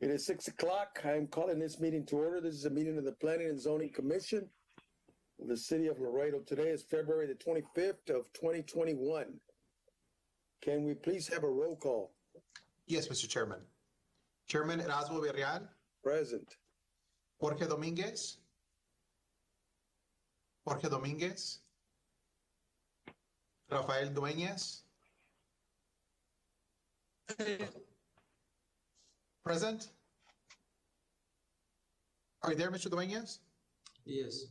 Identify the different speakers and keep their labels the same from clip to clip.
Speaker 1: It is 6 o'clock. I'm calling this meeting to order. This is a meeting of the Planning and Zoning Commission of the City of Laredo. Today is February the 25th of 2021. Can we please have a roll call?
Speaker 2: Yes, Mr. Chairman. Chairman Erasmo Villarreal,
Speaker 1: Present.
Speaker 2: Jorge Dominguez, Rafael Dueñas, present. Are you there, Mr. Dueñas?
Speaker 3: Yes.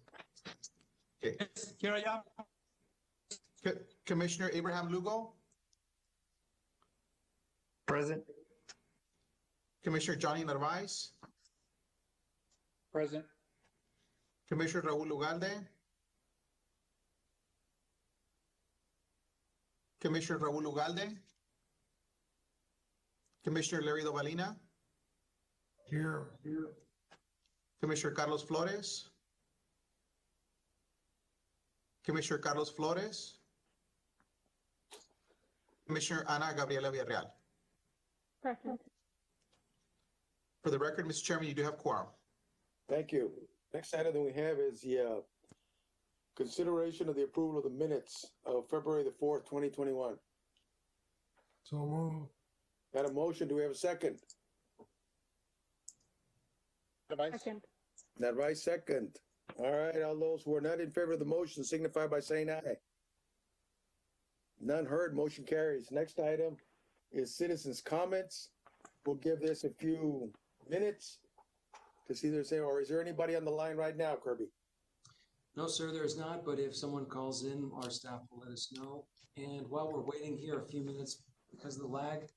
Speaker 2: Okay.
Speaker 4: Here I am.
Speaker 2: Commissioner Abraham Lugo,
Speaker 4: Present.
Speaker 2: Commissioner Johnny Narvaez,
Speaker 4: Present.
Speaker 2: Commissioner Raul Ugalde, Commissioner Larry Dovalina,
Speaker 4: Here.
Speaker 2: Commissioner Carlos Flores, Commissioner Ana Gabriela Villarreal.
Speaker 5: Present.
Speaker 2: For the record, Mr. Chairman, you do have quorum.
Speaker 1: Thank you. Next item that we have is the consideration of the approval of the minutes of February the 4th, 2021.
Speaker 4: So move.
Speaker 1: Got a motion? Do we have a second?
Speaker 5: Second.
Speaker 1: Narvaez, second. All right, all those who are not in favor of the motion signify by saying aye. None heard, motion carries. Next item is citizens' comments. We'll give this a few minutes to see their say, or is there anybody on the line right now, Kirby?
Speaker 3: No, sir, there is not, but if someone calls in, our staff will let us know. And while we're waiting here a few minutes because of the lag,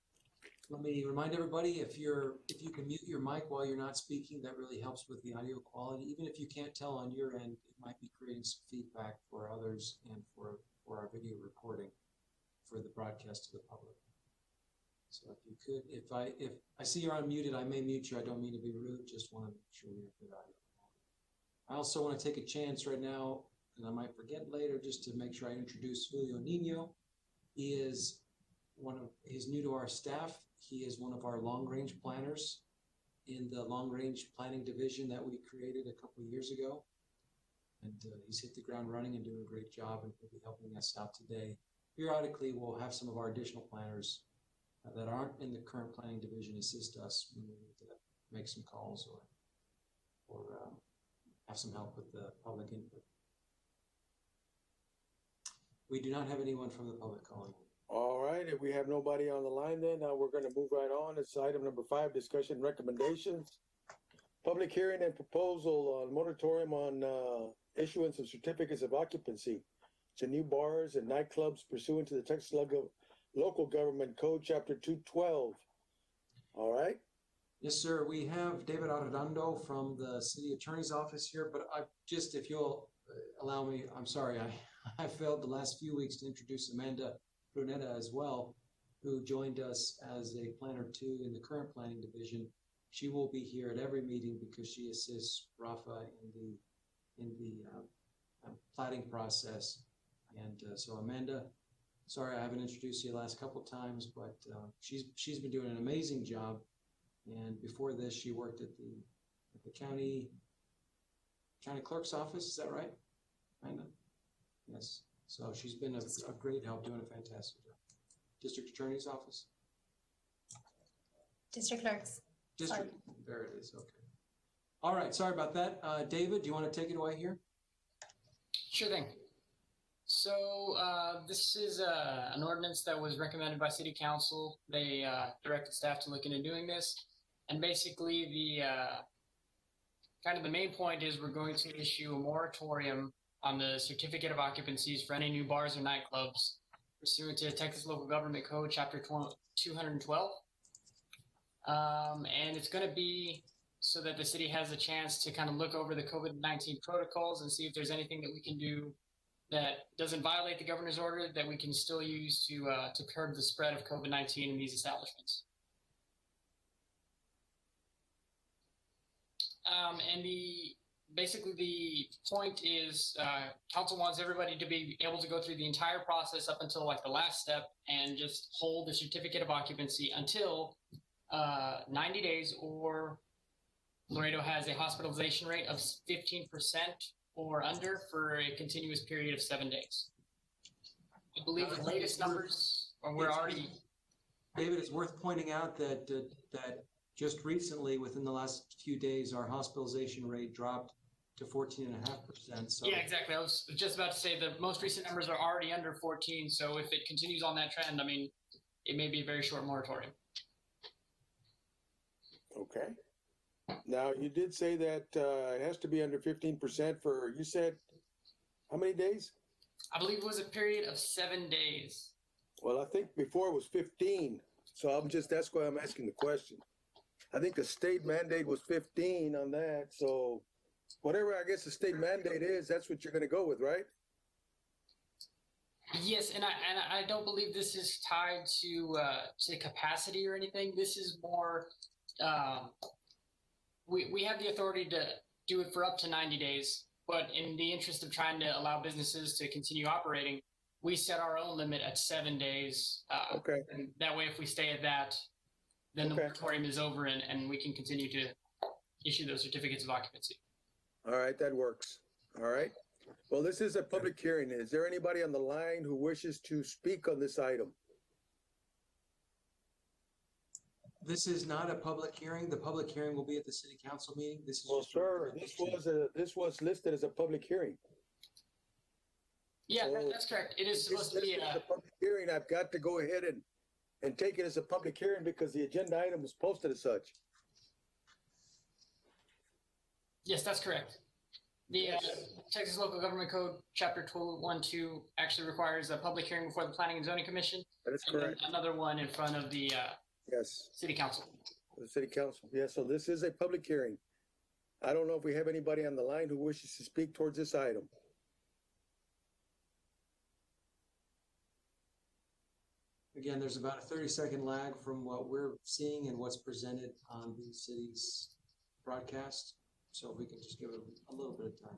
Speaker 3: let me remind everybody, if you can mute your mic while you're not speaking, that really helps with the audio quality. Even if you can't tell on your end, it might be creating some feedback for others and for our video recording for the broadcast to the public. So if you could, if I see you're unmuted, I may mute you. I don't mean to be rude, just want to make sure we have good audio. I also want to take a chance right now, and I might forget later, just to make sure I introduce Julio Nino. He's new to our staff. He is one of our long-range planners in the long-range planning division that we created a couple of years ago. And he's hit the ground running and doing a great job, and will be helping us out today. Periodically, we'll have some of our additional planners that aren't in the current planning division assist us when we need to make some calls or have some help with the public input. We do not have anyone from the public calling.
Speaker 1: All right, if we have nobody on the line, then we're going to move right on. It's item number 5, discussion recommendations. Public hearing and proposal on moratorium on issuance of certificates of occupancy to new bars and nightclubs pursuant to the Texas Local Government Code, Chapter 212. All right.
Speaker 3: Yes, sir. We have David Arredondo from the City Attorney's Office here, but if you'll allow me, I'm sorry, I failed the last few weeks to introduce Amanda Brunetta as well, who joined us as a planner too in the current planning division. She will be here at every meeting because she assists Rafa in the platting process. And so Amanda, sorry I haven't introduced you the last couple of times, but she's been doing an amazing job. And before this, she worked at the county clerk's office. Is that right, Amanda? Yes. So she's been a great help, doing a fantastic job. District Attorney's Office?
Speaker 6: District Clerks.
Speaker 3: District, there it is, okay. All right, sorry about that. David, do you want to take it away here?
Speaker 7: Sure thing. So this is an ordinance that was recommended by City Council. They directed staff to look into doing this. And basically the main point is we're going to issue a moratorium on the certificate of occupancies for any new bars or nightclubs pursuant to Texas Local Government Code, Chapter 212. And it's going to be so that the city has a chance to kind of look over the COVID-19 protocols and see if there's anything that we can do that doesn't violate the governor's order that we can still use to curb the spread of COVID-19 in these establishments. And basically the point is council wants everybody to be able to go through the entire process up until like the last step and just hold the certificate of occupancy until 90 days, or Laredo has a hospitalization rate of 15% or under for a continuous period of 7 days. I believe the latest numbers, or we're already.
Speaker 3: David, it's worth pointing out that that just recently, within the last few days, our hospitalization rate dropped to 14.5%. So
Speaker 7: Yeah, exactly. I was just about to say the most recent numbers are already under 14. So if it continues on that trend, I mean, it may be a very short moratorium.
Speaker 1: Okay. Now, you did say that it has to be under 15% for, you said, how many days?
Speaker 7: I believe it was a period of 7 days.
Speaker 1: Well, I think before it was 15. So that's why I'm asking the question. I think the state mandate was 15 on that. So whatever I guess the state mandate is, that's what you're going to go with, right?
Speaker 7: Yes, and I don't believe this is tied to capacity or anything. This is more we have the authority to do it for up to 90 days, but in the interest of trying to allow businesses to continue operating, we set our own limit at 7 days.
Speaker 1: Okay.
Speaker 7: And that way, if we stay at that, then the moratorium is over and we can continue to issue those certificates of occupancy.
Speaker 1: All right, that works. All right. Well, this is a public hearing. Is there anybody on the line who wishes to speak on this item?
Speaker 3: this is not a public hearing. The public hearing will be at the city council meeting. This is
Speaker 1: Well,
Speaker 3: just a
Speaker 1: sir,
Speaker 3: recommendation.
Speaker 1: this was listed as a public hearing.
Speaker 7: Yeah,
Speaker 1: So-
Speaker 7: that's correct. It is
Speaker 1: It's
Speaker 7: supposed to be
Speaker 1: listed as a public hearing. I've got to go ahead and take it as a public hearing because the agenda item was posted as such.
Speaker 7: yes, that's correct. The Texas Local Government Code, Chapter 212, actually requires a public hearing before the Planning and Zoning Commission,
Speaker 1: That is
Speaker 7: and then
Speaker 1: correct.
Speaker 7: another one in front of the
Speaker 1: Yes,
Speaker 7: City Council.
Speaker 1: the city council. Yeah, so this is a public hearing. I don't know if we have anybody on the line who wishes to speak towards this item.
Speaker 3: Again, there's about a 30-second lag from what we're seeing and what's presented on the city's broadcast. So if we can just give it a little bit of time.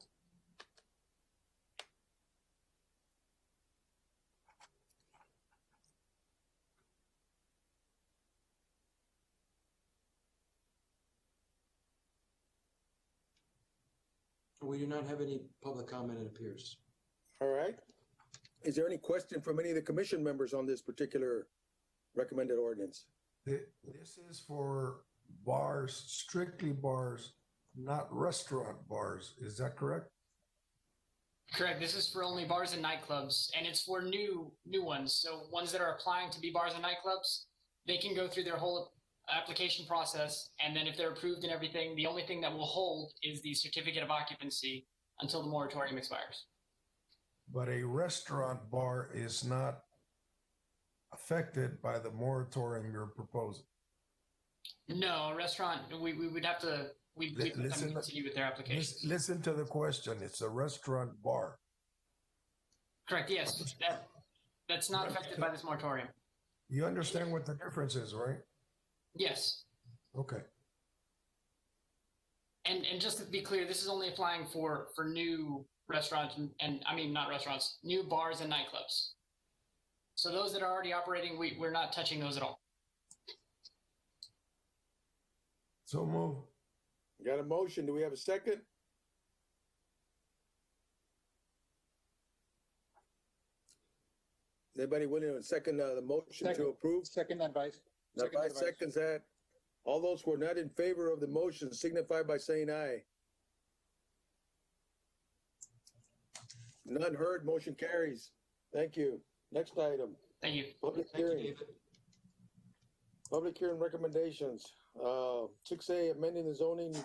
Speaker 3: We do not have any public comment, it appears.
Speaker 1: All right. Is there any question from any of the commission members on this particular recommended ordinance?
Speaker 4: This is for bars, strictly bars, not restaurant bars. Is that correct?
Speaker 7: Correct. This is for only bars and nightclubs, and it's for new ones. So ones that are applying to be bars and nightclubs, they can go through their whole application process, and then if they're approved and everything, the only thing that will hold is the certificate of occupancy until the moratorium expires.
Speaker 4: But a restaurant bar is not affected by the moratorium you're proposing.
Speaker 7: No, a restaurant, we would have to, we'd let them
Speaker 4: Listen-
Speaker 7: continue with their applications.
Speaker 4: Listen to the question. It's a restaurant bar.
Speaker 7: Correct, yes. That's not affected by this moratorium.
Speaker 4: You understand what the difference is, right?
Speaker 7: Yes.
Speaker 4: Okay.
Speaker 7: And just to be clear, this is only applying for new restaurants and I mean, not restaurants, new bars and nightclubs. So those that are already operating, we're not touching those at all.
Speaker 4: So move.
Speaker 1: Got a motion. Do we have a second? Anybody willing to second the motion to
Speaker 6: Second.
Speaker 1: approve?
Speaker 6: Second advice.
Speaker 1: Now,
Speaker 6: Second
Speaker 1: five
Speaker 6: advice.
Speaker 1: seconds that. All those who are not in favor of the motion signify by saying aye. None heard, motion carries. Thank you. Next item,
Speaker 7: Thank you.
Speaker 1: public
Speaker 3: Thank you,
Speaker 1: hearing.
Speaker 3: David.
Speaker 1: Public hearing recommendations. 6A, amending the zoning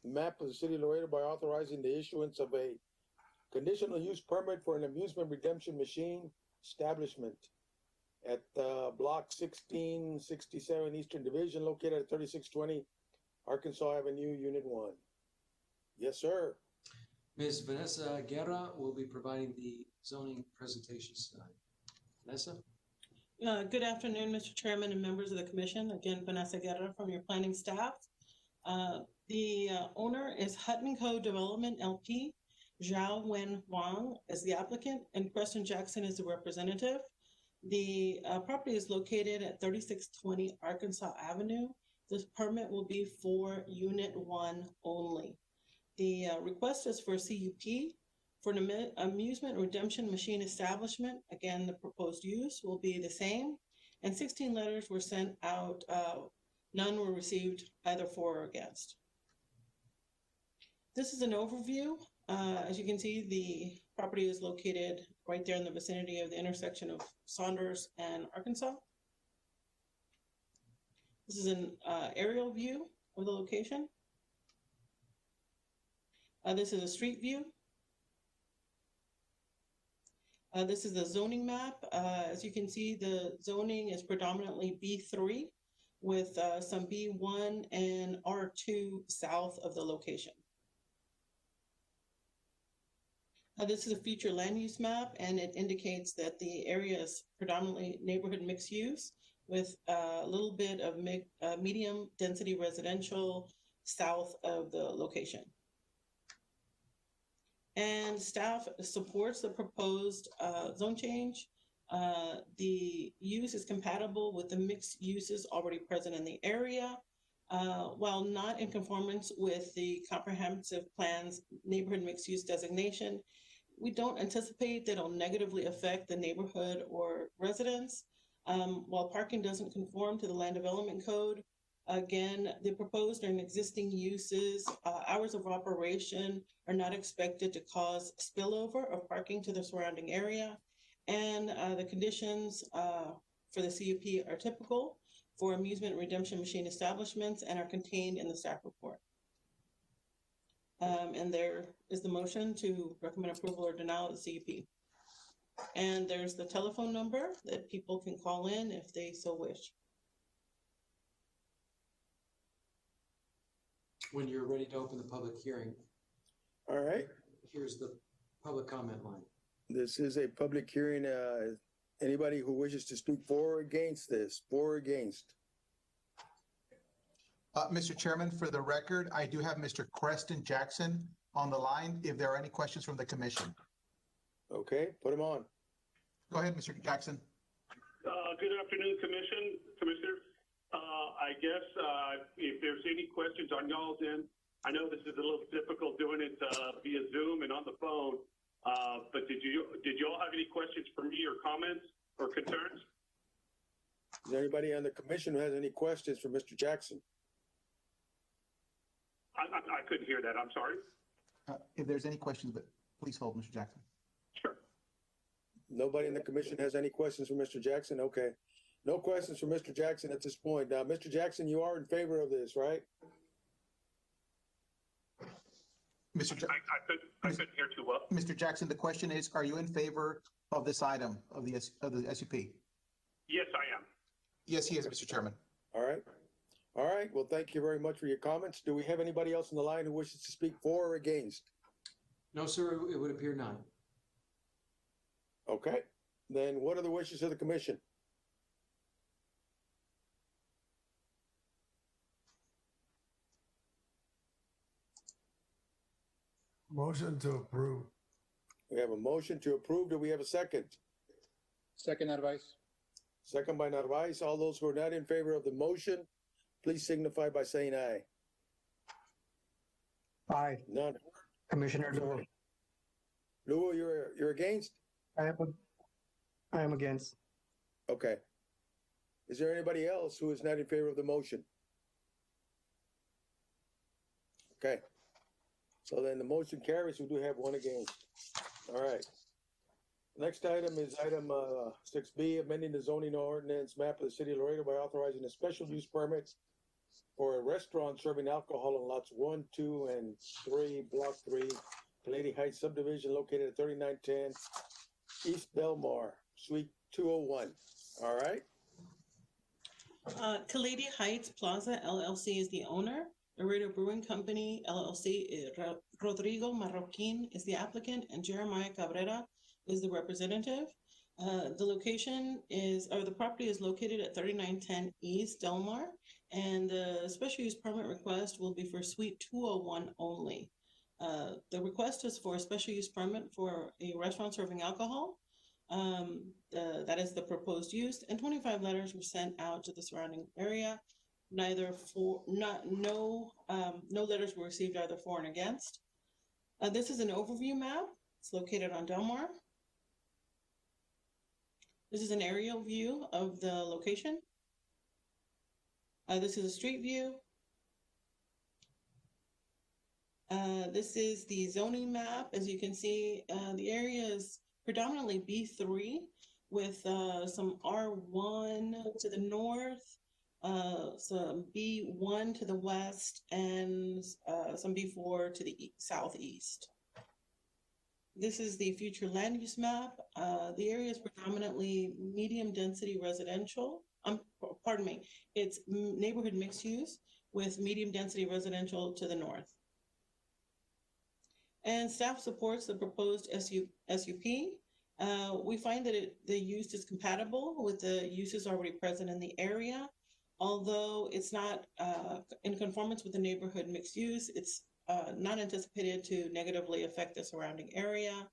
Speaker 1: map of the city of Laredo by authorizing the issuance of a conditional use permit for an amusement redemption machine establishment at block 1667 Eastern Division, located at 3620 Arkansas Avenue, Unit 1. Yes, sir.
Speaker 3: Ms. Vanessa Guerra will be providing the zoning presentations tonight. Vanessa?
Speaker 8: Good afternoon, Mr. Chairman and members of the commission. Again, Vanessa Guerra from your planning staff. The owner is Hutton Co. Development LP. Zhao Wen Wang is the applicant and Preston Jackson is the representative. The property is located at 3620 Arkansas Avenue This permit will be for Unit 1 only. The request is for CUP for an amusement redemption machine establishment. Again, the proposed use will be the same, and 16 letters were sent out. None were received either for or against. This is an overview. As you can see, the property is located right there in the vicinity of the intersection of Saunders and Arkansas. This is an aerial view of the location. This is a street view. This is the zoning map. As you can see, the zoning is predominantly B3 with some B1 and R2 south of the location. This is a future land use map, and it indicates that the area is predominantly neighborhood mixed use with a little bit of medium density residential south of the location. And staff supports the proposed zone change. The use is compatible with the mixed uses already present in the area, while not in conformance with the comprehensive plan's neighborhood mixed use designation. We don't anticipate that it'll negatively affect the neighborhood or residents. While parking doesn't conform to the land development code, again, the proposed and existing uses, hours of operation are not expected to cause spillover of parking to the surrounding area. And the conditions for the CUP are typical for amusement redemption machine establishments and are contained in the staff report. And there is the motion to recommend approval or denial of the CUP. And there's the telephone number that people can call in if they so wish.
Speaker 3: When you're ready to open the public hearing,
Speaker 1: All right,
Speaker 3: here's the public comment line.
Speaker 1: this is a public hearing. Anybody who wishes to speak for or against this, for or against?
Speaker 2: Mr. Chairman, for the record, I do have Mr. Creston Jackson on the line if there are any questions from the commission.
Speaker 1: Okay, put him on.
Speaker 2: Go ahead, Mr. Jackson.
Speaker 6: Good afternoon, Commissioners. I guess if there's any questions on y'all's end, I know this is a little difficult doing it via Zoom and on the phone, but did you all have any questions for me or comments or concerns?
Speaker 1: Is there anybody on the commission who has any questions for Mr. Jackson?
Speaker 6: I couldn't hear that. I'm sorry.
Speaker 2: If there's any questions, but please hold, Mr. Jackson.
Speaker 6: Sure.
Speaker 1: Nobody in the commission has any questions for Mr. Jackson? Okay. No questions for Mr. Jackson at this point. Now, Mr. Jackson, you are in favor of this, right?
Speaker 2: Mr.
Speaker 6: I couldn't hear too well.
Speaker 2: Mr. Jackson, the question is, are you in favor of this item of the SUP?
Speaker 6: Yes, I am.
Speaker 2: Yes, he is, Mr. Chairman.
Speaker 1: All right. All right. Well, thank you very much for your comments. Do we have anybody else on the line who wishes to speak for or against?
Speaker 3: No, sir, it would appear none.
Speaker 1: Okay. Then what are the wishes of the commission?
Speaker 4: Motion to approve.
Speaker 1: We have a motion to approve. Do we have a second?
Speaker 9: Second advice.
Speaker 1: Second by Narvaez. All those who are not in favor of the motion, please signify by saying aye.
Speaker 9: Aye.
Speaker 1: None.
Speaker 9: Commissioner Luo.
Speaker 1: Luo, you're against?
Speaker 9: I am against.
Speaker 1: Okay. Is there anybody else who is not in favor of the motion? Okay. So then the motion carries. We do have one against. All right. Next item is item 6B, amending the zoning ordinance map of the city of Laredo by authorizing a special use permit for a restaurant serving alcohol on lots 1, 2, and 3, Block 3, Lady Heights subdivision located at 3910 East Belmar, Suite 201. All right.
Speaker 8: Kaladi Heights Plaza LLC is the owner. Laredo Brewing Company LLC, Rodrigo Marroquin is the applicant, and Jeremiah Cabrera is the representative. The location is, or the property is located at 3910 East Delmar, and the special use permit request will be for Suite 201 only. The request is for a special use permit for a restaurant serving alcohol. That is the proposed use, and 25 letters were sent out to the surrounding area. No letters were received either for and against. This is an overview map. It's located on Delmar. This is an aerial view of the location. This is a street view. This is the zoning map. As you can see, the area is predominantly B3 with some R1 to the north, some B1 to the west, and some B4 to the southeast. This is the future land use map. The area is predominantly medium density residential. Pardon me, it's neighborhood mixed use with medium density residential to the north. And staff supports the proposed SUP. We find that the use is compatible with the uses already present in the area. Although it's not in conformance with the neighborhood mixed use, it's not anticipated to negatively affect the surrounding area.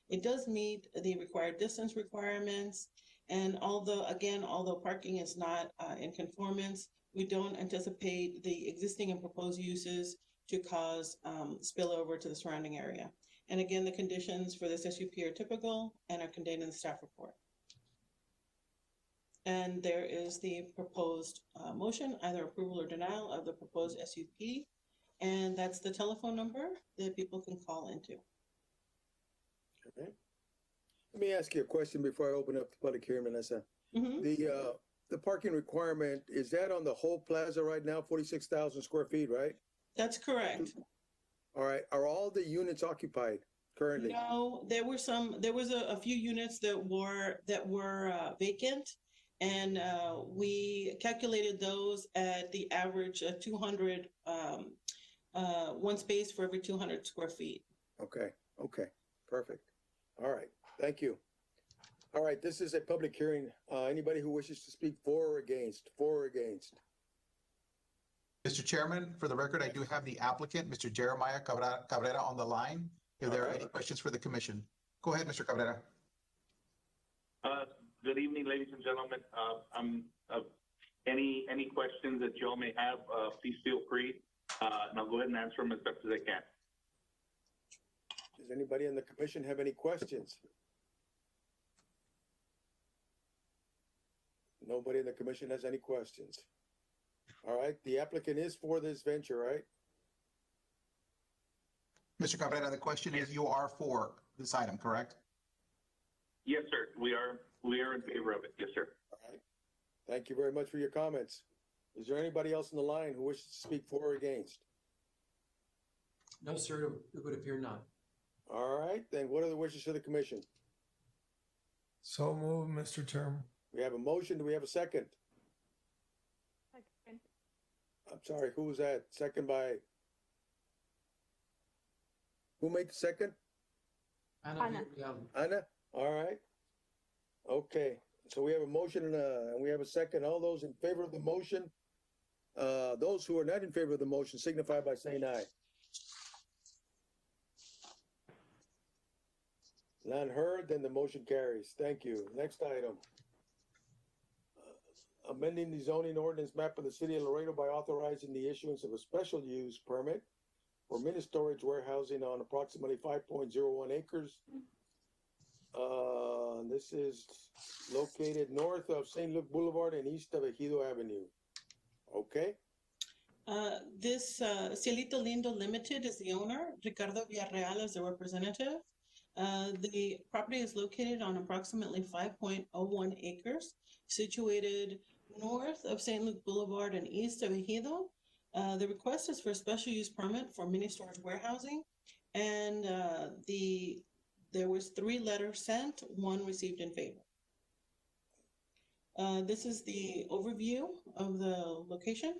Speaker 8: It does meet the required distance requirements. And although parking is not in conformance, we don't anticipate the existing and proposed uses to cause spillover to the surrounding area. And again, the conditions for this SUP are typical and are contained in the staff report. And there is the proposed motion, either approval or denial of the proposed SUP. And that's the telephone number that people can call into.
Speaker 1: Okay. Let me ask you a question before I open up the public hearing, Vanessa. The parking requirement, is that on the whole plaza right now, 46,000 square feet, right?
Speaker 8: That's correct.
Speaker 1: All right. Are all the units occupied currently?
Speaker 8: No, there was a few units that were vacant, and we calculated those at the average of 200, one space for every 200 square feet.
Speaker 1: Okay. Perfect. All right. Thank you. All right. This is a public hearing. Anybody who wishes to speak for or against?
Speaker 2: Mr. Chairman, for the record, I do have the applicant, Mr. Jeremiah Cabrera, on the line. If there are any questions for the commission. Go ahead, Mr. Cabrera.
Speaker 10: Good evening, ladies and gentlemen. Any questions that y'all may have, please feel free, and I'll go ahead and answer them as best as I can.
Speaker 1: Does anybody in the commission have any questions? Nobody in the commission has any questions. All right, the applicant is for this venture, right?
Speaker 2: Mr. Cabrera, the question is, you are for this item, correct?
Speaker 10: Yes, sir. We are in favor of it. Yes, sir.
Speaker 1: All right. Thank you very much for your comments. Is there anybody else on the line who wishes to speak for or against?
Speaker 3: No, sir, it would appear not.
Speaker 1: All right, then what are the wishes of the commission?
Speaker 4: So moved, Mr. Chairman.
Speaker 1: We have a motion. Do we have a second?
Speaker 5: Second.
Speaker 1: I'm sorry, who was that? Second by? Who made the second?
Speaker 5: Anna.
Speaker 1: Anna? All right. Okay, so we have a motion and we have a second. All those in favor of the motion, those who are not in favor of the motion signify by saying aye. None heard, then the motion carries. Thank you. Next item. Amending the zoning ordinance map of the city of Laredo by authorizing the issuance of a special use permit for mini storage warehousing on approximately 5.01 acres. This is located north of St. Luke Boulevard and east of Ejido Avenue. Okay.
Speaker 8: This Cielito Lindo Limited is the owner. Ricardo Villarreal is the representative. The property is located on approximately 5.01 acres, situated north of St. Luke Boulevard and east of Ejido. The request is for a special use permit for mini storage warehousing, and there was 3 letters sent, 1 received in favor. This is the overview of the location.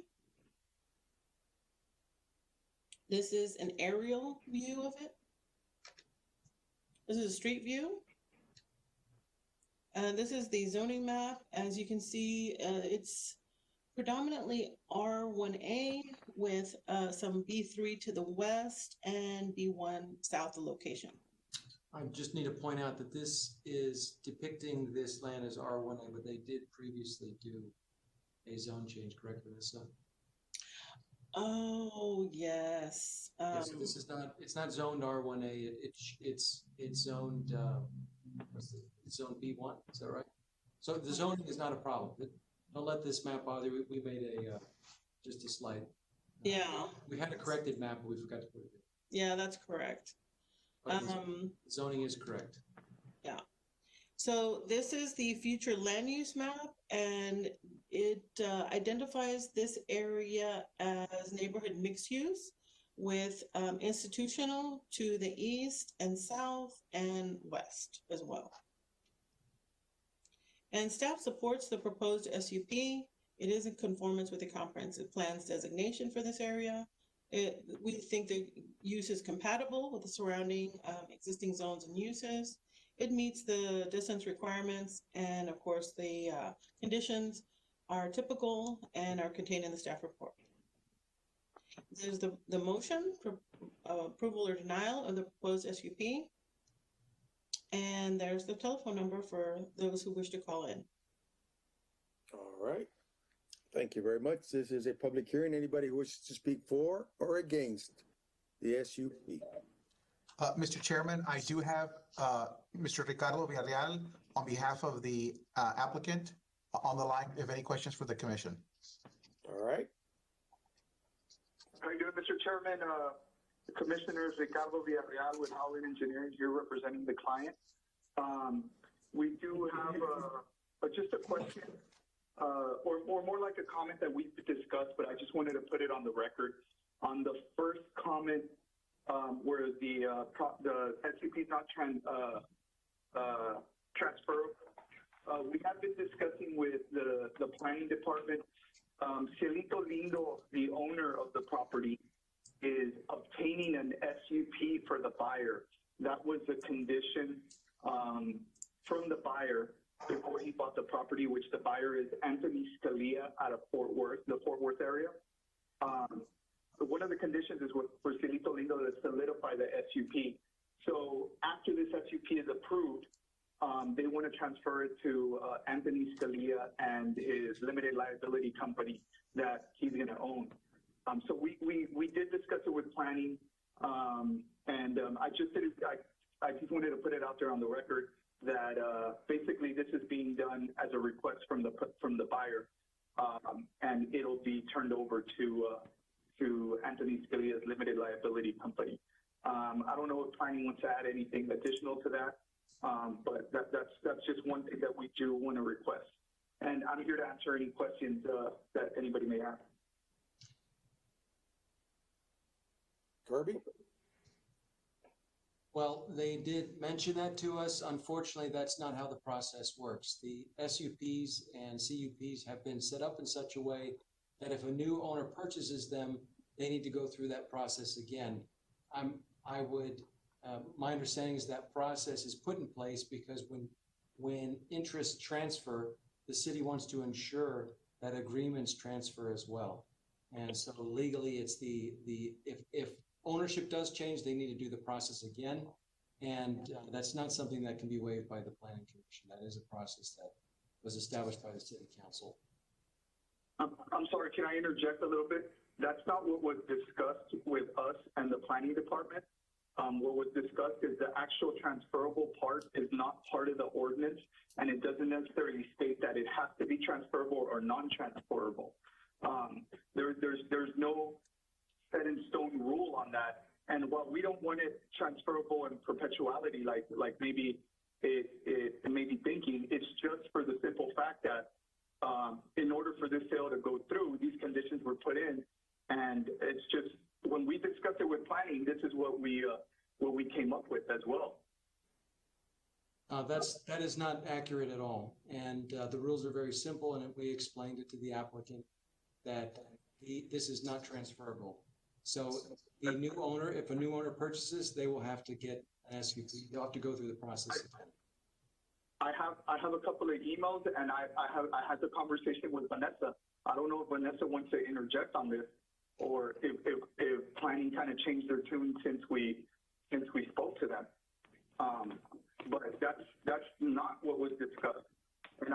Speaker 8: This is an aerial view of it. This is a street view. This is the zoning map. As you can see, it's predominantly R1A with some B3 to the west and B1 south of location.
Speaker 3: I just need to point out that this is depicting this land as R1A, but they did previously do a zone change, correct, Vanessa?
Speaker 8: Oh, yes.
Speaker 3: Yeah, so this is not, it's not zoned R1A, it's zoned, it's zoned B1, is that right? So the zoning is not a problem. Don't let this map bother you. We made just a slight.
Speaker 8: Yeah,
Speaker 3: We had a corrected map, but we forgot to put it in.
Speaker 8: yeah, that's correct.
Speaker 3: But the zoning is correct.
Speaker 8: Yeah. So this is the future land use map, and it identifies this area as neighborhood mixed use with institutional to the east and south and west as well. And staff supports the proposed SUP. It is in conformance with the comprehensive plan's designation for this area. We think the use is compatible with the surrounding existing zones and uses. It meets the distance requirements, and of course the conditions are typical and are contained in the staff report. There's the motion for approval or denial of the proposed SUP. And there's the telephone number for those who wish to call in.
Speaker 1: All right. Thank you very much. This is a public hearing. Anybody who wishes to speak for or against the SUP?
Speaker 2: Mr. Chairman, I do have Mr. Ricardo Villarreal on behalf of the applicant on the line. If any questions for the commission.
Speaker 1: All right.
Speaker 11: How you doing, Mr. Chairman? Commissioners Ricardo Villarreal with Howland Engineering here representing the client. We do have just a question, or more like a comment that we've discussed, but I just wanted to put it on the record. On the first comment, where the SUP is not transferable, we have been discussing with the planning department. Cielito Lindo, the owner of the property, is obtaining an SUP for the buyer. That was a condition from the buyer before he bought the property, which the buyer is Anthony Scalia out of Fort Worth, the Fort Worth area. But one of the conditions is for Cielito Lindo to solidify the SUP. So after this SUP is approved, they want to transfer it to Anthony Scalia and his limited liability company that he's going to own. So we did discuss it with planning, and I just wanted to put it out there on the record that basically this is being done as a request from the buyer, and it'll be turned over to Anthony Scalia's limited liability company. I don't know if planning wants to add anything additional to that, but that's just one thing that we do want to request. And I'm here to answer any questions that anybody may have.
Speaker 1: Kirby?
Speaker 3: Well, they did mention that to us. Unfortunately, that's not how the process works. The SUPs and CUPs have been set up in such a way that if a new owner purchases them, they need to go through that process again. My understanding is that process is put in place because when interests transfer, the city wants to ensure that agreements transfer as well. And so legally, it's if ownership does change, they need to do the process again. And that's not something that can be waived by the Planning Commission. That is a process that was established by the City Council.
Speaker 11: I'm sorry, can I interject a little bit? That's not what was discussed with us and the Planning Department. What was discussed is the actual transferable part is not part of the ordinance, and it doesn't necessarily state that it has to be transferable or non-transferable. There's no set in stone rule on that. And while we don't want it transferable in perpetuality, like maybe it may be thinking, it's just for the simple fact that in order for this sale to go through, these conditions were put in, and it's just when we discussed it with planning, this is what we came up with as well.
Speaker 3: That is not accurate at all. And the rules are very simple, and we explained it to the applicant that this is not transferable. So the new owner, if a new owner purchases, they will have to get an SUP. They'll have to go through the process again.
Speaker 11: I have a couple of emails, and I had the conversation with Vanessa. I don't know if Vanessa wants to interject on this, or if planning kind of changed their tune since we spoke to them. But that's not what was discussed, and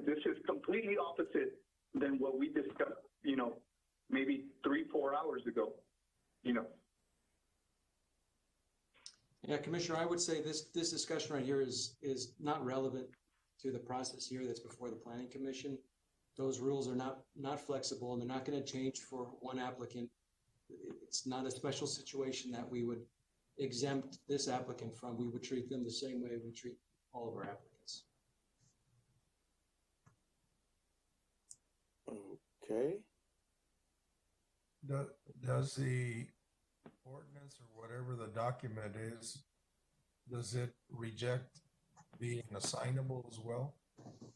Speaker 11: this is completely opposite than what we discussed maybe 3-4 hours ago,
Speaker 3: Yeah, Commissioner, I would say this discussion right here is not relevant to the process here that's before the Planning Commission. Those rules are not flexible, and they're not going to change for one applicant. It's not a special situation that we would exempt this applicant from. We would treat them the same way we treat all of our applicants.
Speaker 1: Okay.
Speaker 4: Does the ordinance or whatever the document is, does it reject being assignable as well?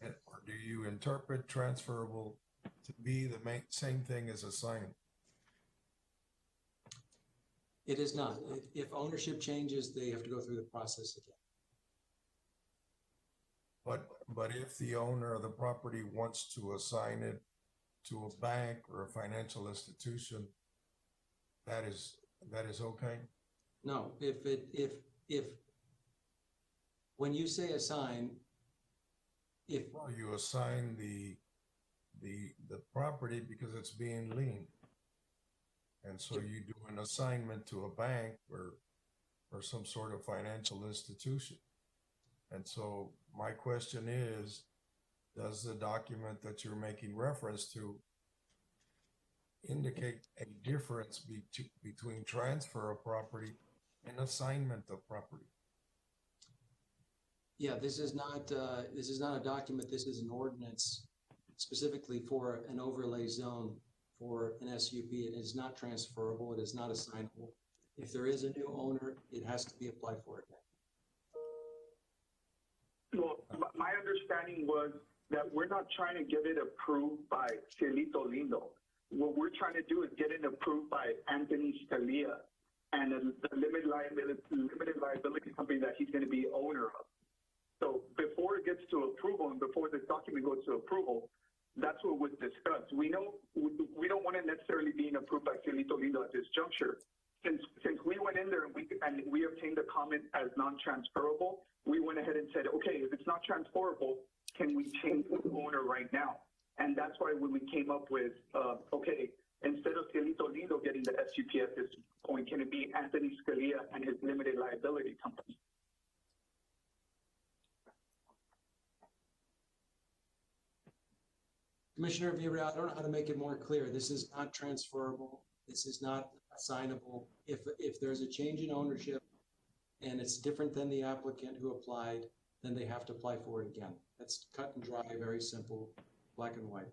Speaker 4: Or do you interpret transferable to be the same thing as assignable?
Speaker 3: It is not. If ownership changes, they have to go through the process again.
Speaker 4: But if the owner of the property wants to assign it to a bank or a financial institution, that is okay?
Speaker 3: No, if when you say assign,
Speaker 4: well, you assign the property because it's being liened. And so you do an assignment to a bank or some sort of financial institution. And so my question is, does the document that you're making reference to indicate a difference between transfer of property and assignment of property?
Speaker 3: Yeah, this is not a document. This is an ordinance specifically for an overlay zone for an SUP. It is not transferable. It is not assignable. If there is a new owner, it has to be applied for again.
Speaker 11: Well, my understanding was that we're not trying to get it approved by Cielito Lindo. What we're trying to do is get it approved by Anthony Scalia and the limited liability company that he's going to be owner of. So before it gets to approval and before this document goes to approval, that's what was discussed. We know we don't want it necessarily being approved by Cielito Lindo at this juncture. Since we went in there and we obtained a comment as non-transferable, we went ahead and said, okay, if it's not transferable, can we change the owner right now? And that's why when we came up with, okay, instead of Cielito Lindo getting the SUP at this point, can it be Anthony Scalia and his limited liability company?
Speaker 3: Commissioner Villarreal, I don't know how to make it more clear. This is not transferable. This is not assignable. If there's a change in ownership and it's different than the applicant who applied, then they have to apply for it again. That's cut and dry, very simple, black and white.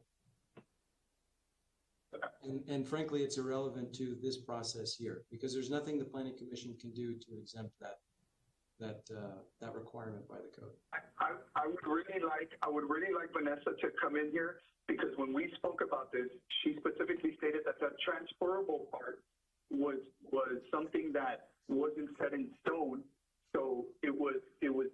Speaker 3: And frankly, it's irrelevant to this process here because there's nothing the Planning Commission can do to exempt that requirement by the code.
Speaker 11: I would really like Vanessa to come in here because when we spoke about this, she specifically stated that the transferable part was something that wasn't set in stone. So it was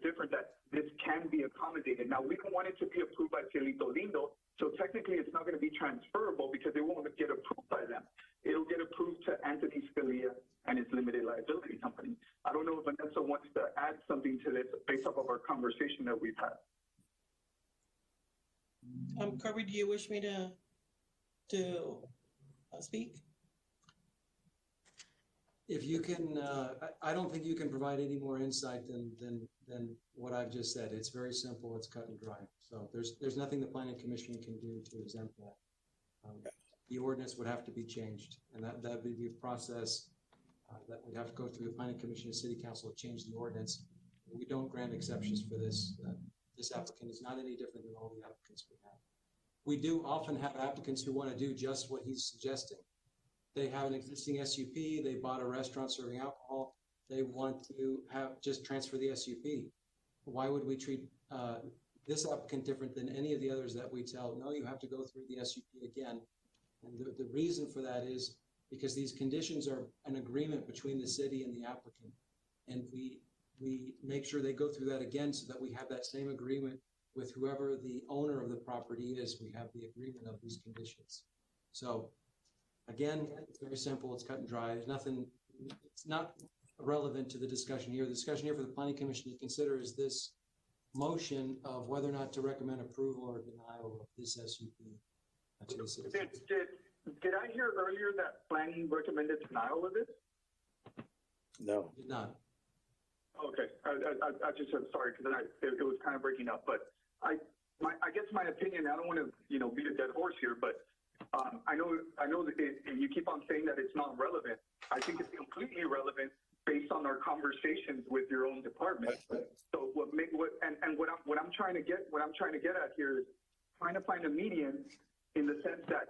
Speaker 11: different that this can be accommodated. Now we don't want it to be approved by Cielito Lindo. So technically it's not going to be transferable because it won't get approved by them. It'll get approved to Anthony Scalia and his limited liability company. I don't know if Vanessa wants to add something to this based off of our conversation that we've had.
Speaker 8: Kirby, do you wish me to speak?
Speaker 3: If you can, I don't think you can provide any more insight than what I've just said. It's very simple. It's cut and dry. So there's nothing the Planning Commission can do to exempt that. The ordinance would have to be changed, and that would be a process that would have to go through the Planning Commission and City Council to change the ordinance. We don't grant exceptions for this. This applicant is not any different than all the applicants we have. We do often have applicants who want to do just what he's suggesting. They have an existing SUP, they bought a restaurant serving alcohol, they want to just transfer the SUP. Why would we treat this applicant different than any of the others that we tell, no, you have to go through the SUP again? And the reason for that is because these conditions are an agreement between the city and the applicant. And we make sure they go through that again so that we have that same agreement with whoever the owner of the property is. We have the agreement of these conditions. So again, it's very simple. It's cut and dry. There's nothing, it's not relevant to the discussion here. The discussion here for the Planning Commission to consider is this motion of whether or not to recommend approval or denial of this SUP to the city.
Speaker 11: did I hear earlier that planning recommended denial of this?
Speaker 1: No.
Speaker 3: Did not.
Speaker 11: Okay, I just said sorry because it was kind of breaking up, but I guess my opinion, I don't want to, beat a dead horse here, but I know that you keep on saying that it's not relevant. I think it's completely relevant based on our conversations with your own department. So what I'm trying to get at here is trying to find a median in the sense that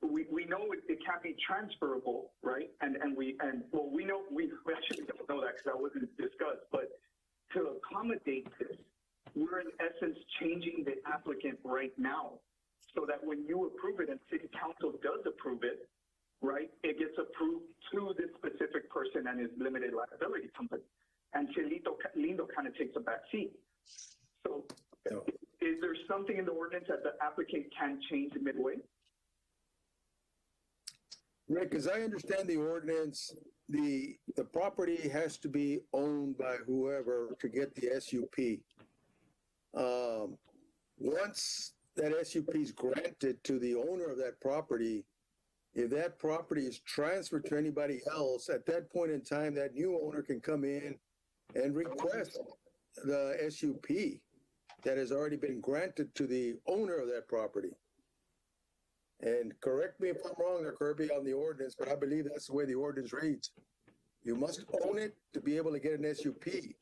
Speaker 11: we know it can't be transferable, right? We actually don't know that because that wasn't discussed. But to accommodate this, we're in essence changing the applicant right now, so that when you approve it and City Council does approve it, right, it gets approved to this specific person and his limited liability company, and Cielito Lindo kind of takes a back seat. So, is there something in the ordinance that the applicant can change midway?
Speaker 1: Rick, as I understand the ordinance, the property has to be owned by whoever to get the SUP. Once that SUP is granted to the owner of that property, if that property is transferred to anybody else, at that point in time, that new owner can come in and request the SUP that has already been granted to the owner of that property. And correct me if I'm wrong there, Kirby, on the ordinance, but I believe that's the way the ordinance reads. You must own it to be able to get an SUP.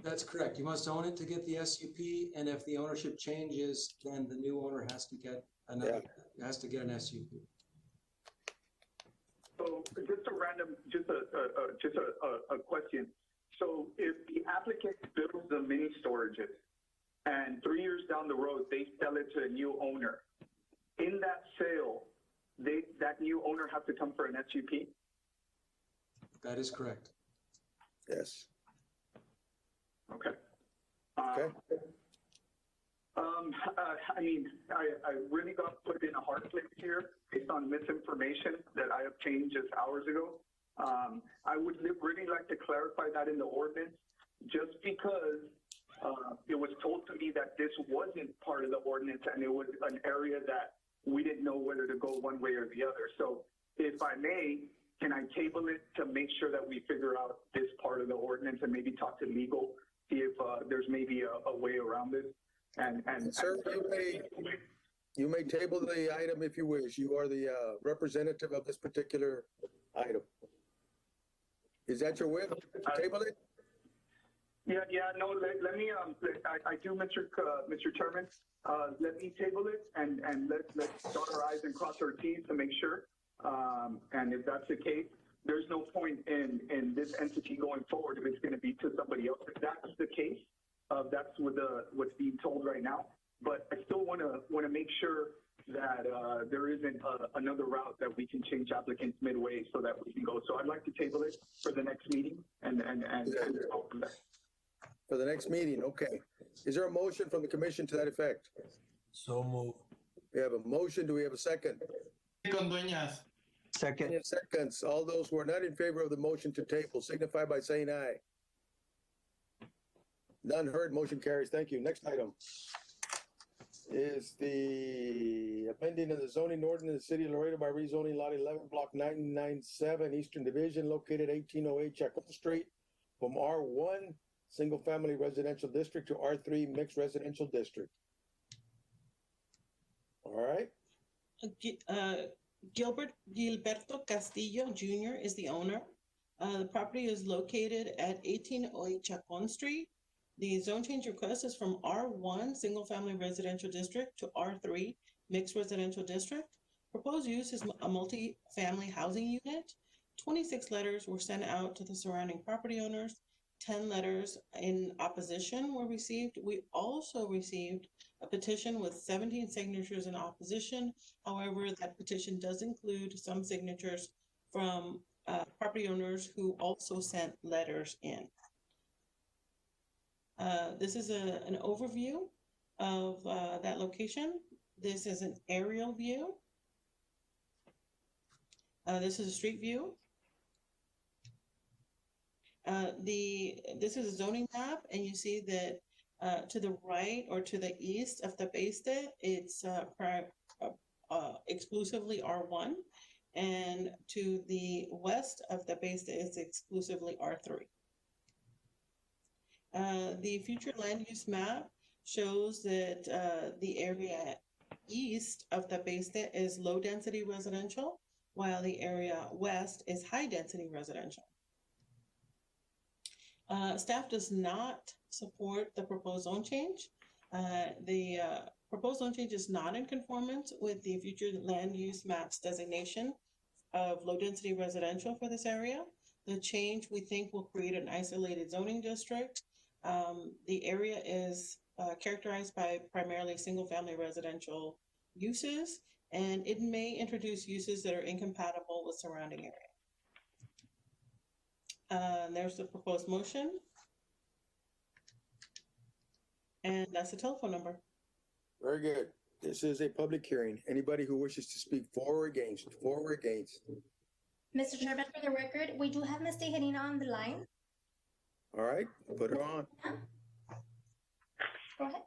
Speaker 3: That's correct. You must own it to get the SUP, and if the ownership changes, then the new owner has to get an SUP.
Speaker 11: So just a question. So if the applicant builds the mini storages and 3 years down the road, they sell it to a new owner, in that sale, that new owner has to come for an SUP?
Speaker 3: That is correct.
Speaker 1: Yes.
Speaker 11: Okay.
Speaker 1: Okay.
Speaker 11: I really got put in a hard place here based on misinformation that I obtained just hours ago. I would really like to clarify that in the ordinance, just because it was told to me that this wasn't part of the ordinance and it was an area that we didn't know whether to go one way or the other. So if I may, can I table it to make sure that we figure out this part of the ordinance and maybe talk to legal, see if there's maybe a way around this?
Speaker 1: Sir, you may table the item if you wish. You are the representative of this particular item. Is that your will to table it?
Speaker 11: Yeah, no, let me, I do, Mr. Chairman, let me table it and let's dot our I's and cross our T's to make sure. And if that's the case, there's no point in this entity going forward if it's going to be to somebody else. If that's the case, that's what's being told right now. But I still want to make sure that there isn't another route that we can change applicants midway so that we can go. So I'd like to table it for the next meeting and go from there.
Speaker 1: For the next meeting, okay. Is there a motion from the commission to that effect?
Speaker 4: So move.
Speaker 1: We have a motion. Do we have a second?
Speaker 9: Second.
Speaker 1: Seconds. All those who are not in favor of the motion to table signify by saying aye. None heard. Motion carries. Thank you. Next item is the amending of the zoning ordinance of the City of Laredo by rezoning Lot 11, Block 997, Eastern Division, located 1808 Chacon Street, from R1 Single Family Residential District to R3 Mixed Residential District. All right.
Speaker 8: Gilberto Castillo Jr. is the owner. The property is located at 1808 Chacon Street. The zone change request is from R1 Single Family Residential District to R3 Mixed Residential District. Proposed use is a multi-family housing unit. 26 letters were sent out to the surrounding property owners. 10 letters in opposition were received. We also received a petition with 17 signatures in opposition. However, that petition does include some signatures from property owners who also sent letters in. This is an overview of that location. This is an aerial view. This is a street view. This is a zoning map, and you see that to the right or to the east of the Beste, it's exclusively R1, and to the west of the base is exclusively R3. The future land use map shows that the area east of the basement is low density residential, while the area west is high density residential. Staff does not support the proposed zone change. The proposed zone change is not in conformance with the future land use maps designation of low density residential for this area. The change, we think, will create an isolated zoning district. The area is characterized by primarily single family residential uses, and it may introduce uses that are incompatible with surrounding area. There's the proposed motion. And that's the telephone number.
Speaker 1: Very good. This is a public hearing. Anybody who wishes to speak for or against, for or against.
Speaker 5: Mr. Chairman, for the record, we do have Ms. Tejerina on the line.
Speaker 1: All right, put her on.
Speaker 5: Go ahead.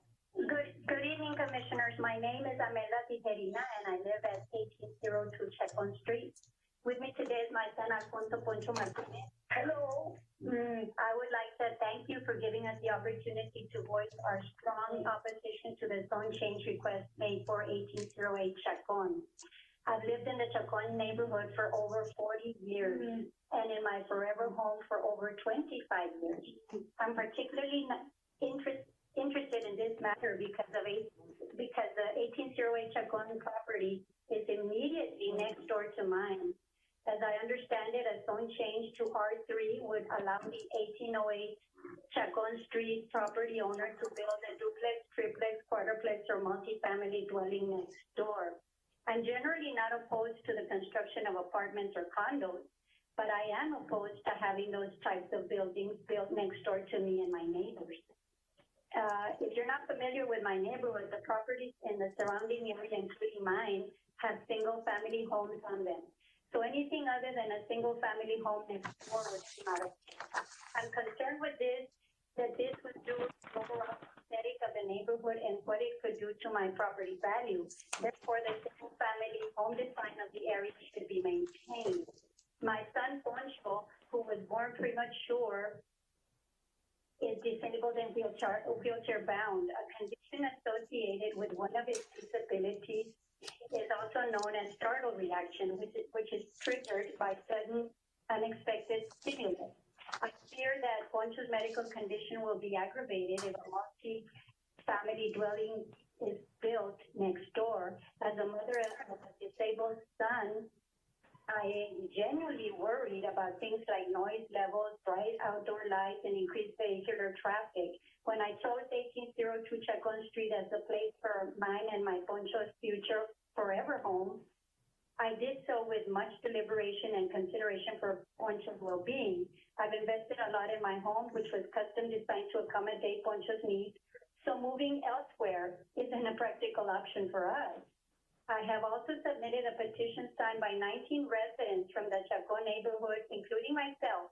Speaker 12: Good evening, Commissioners. My name is Amelda Tijerina, and I live at 1802 Chacon Street. With me today is my son, Alfonso Poncho Martinez. Hello. I would like to thank you for giving us the opportunity to voice our strong opposition to the zone change request made for 1808 Chacon. I've lived in the Chacon neighborhood for over 40 years and in my forever home for over 25 years. I'm particularly interested in this matter because the 1808 Chacon property is immediately next door to mine. As I understand it, a zone change to R3 would allow the 1808 Chacon Street property owner to build a duplex, triplex, quadruplex, or multifamily dwelling next door. I'm generally not opposed to the construction of apartments or condos, but I am opposed to having those types of buildings built next door to me and my neighbors. If you're not familiar with my neighborhood, the properties in the surrounding area, including mine, have single-family homes on them. So anything other than a single-family home next door would be not okay. I'm concerned with this, that this would do to the overall aesthetic of the neighborhood and what it could do to my property value. Therefore, the single-family home design of the area should be maintained. My son, Poncho, who was born premature, is disabled and wheelchair-bound. A condition associated with one of his disabilities is also known as startle reaction, which is triggered by sudden, unexpected stimulus. I fear that Poncho's medical condition will be aggravated if a multi-family dwelling is built next door. As a mother of a disabled son, I am genuinely worried about things like noise levels, bright outdoor lights, and increased vehicular traffic. When I chose 1802 Chacon Street as the place for mine and my Poncho's future forever home, I did so with much deliberation and consideration for Poncho's well-being. I've invested a lot in my home, which was custom designed to accommodate Poncho's needs, so moving elsewhere isn't a practical option for us. I have also submitted a petition signed by 19 residents from the Chacon neighborhood, including myself,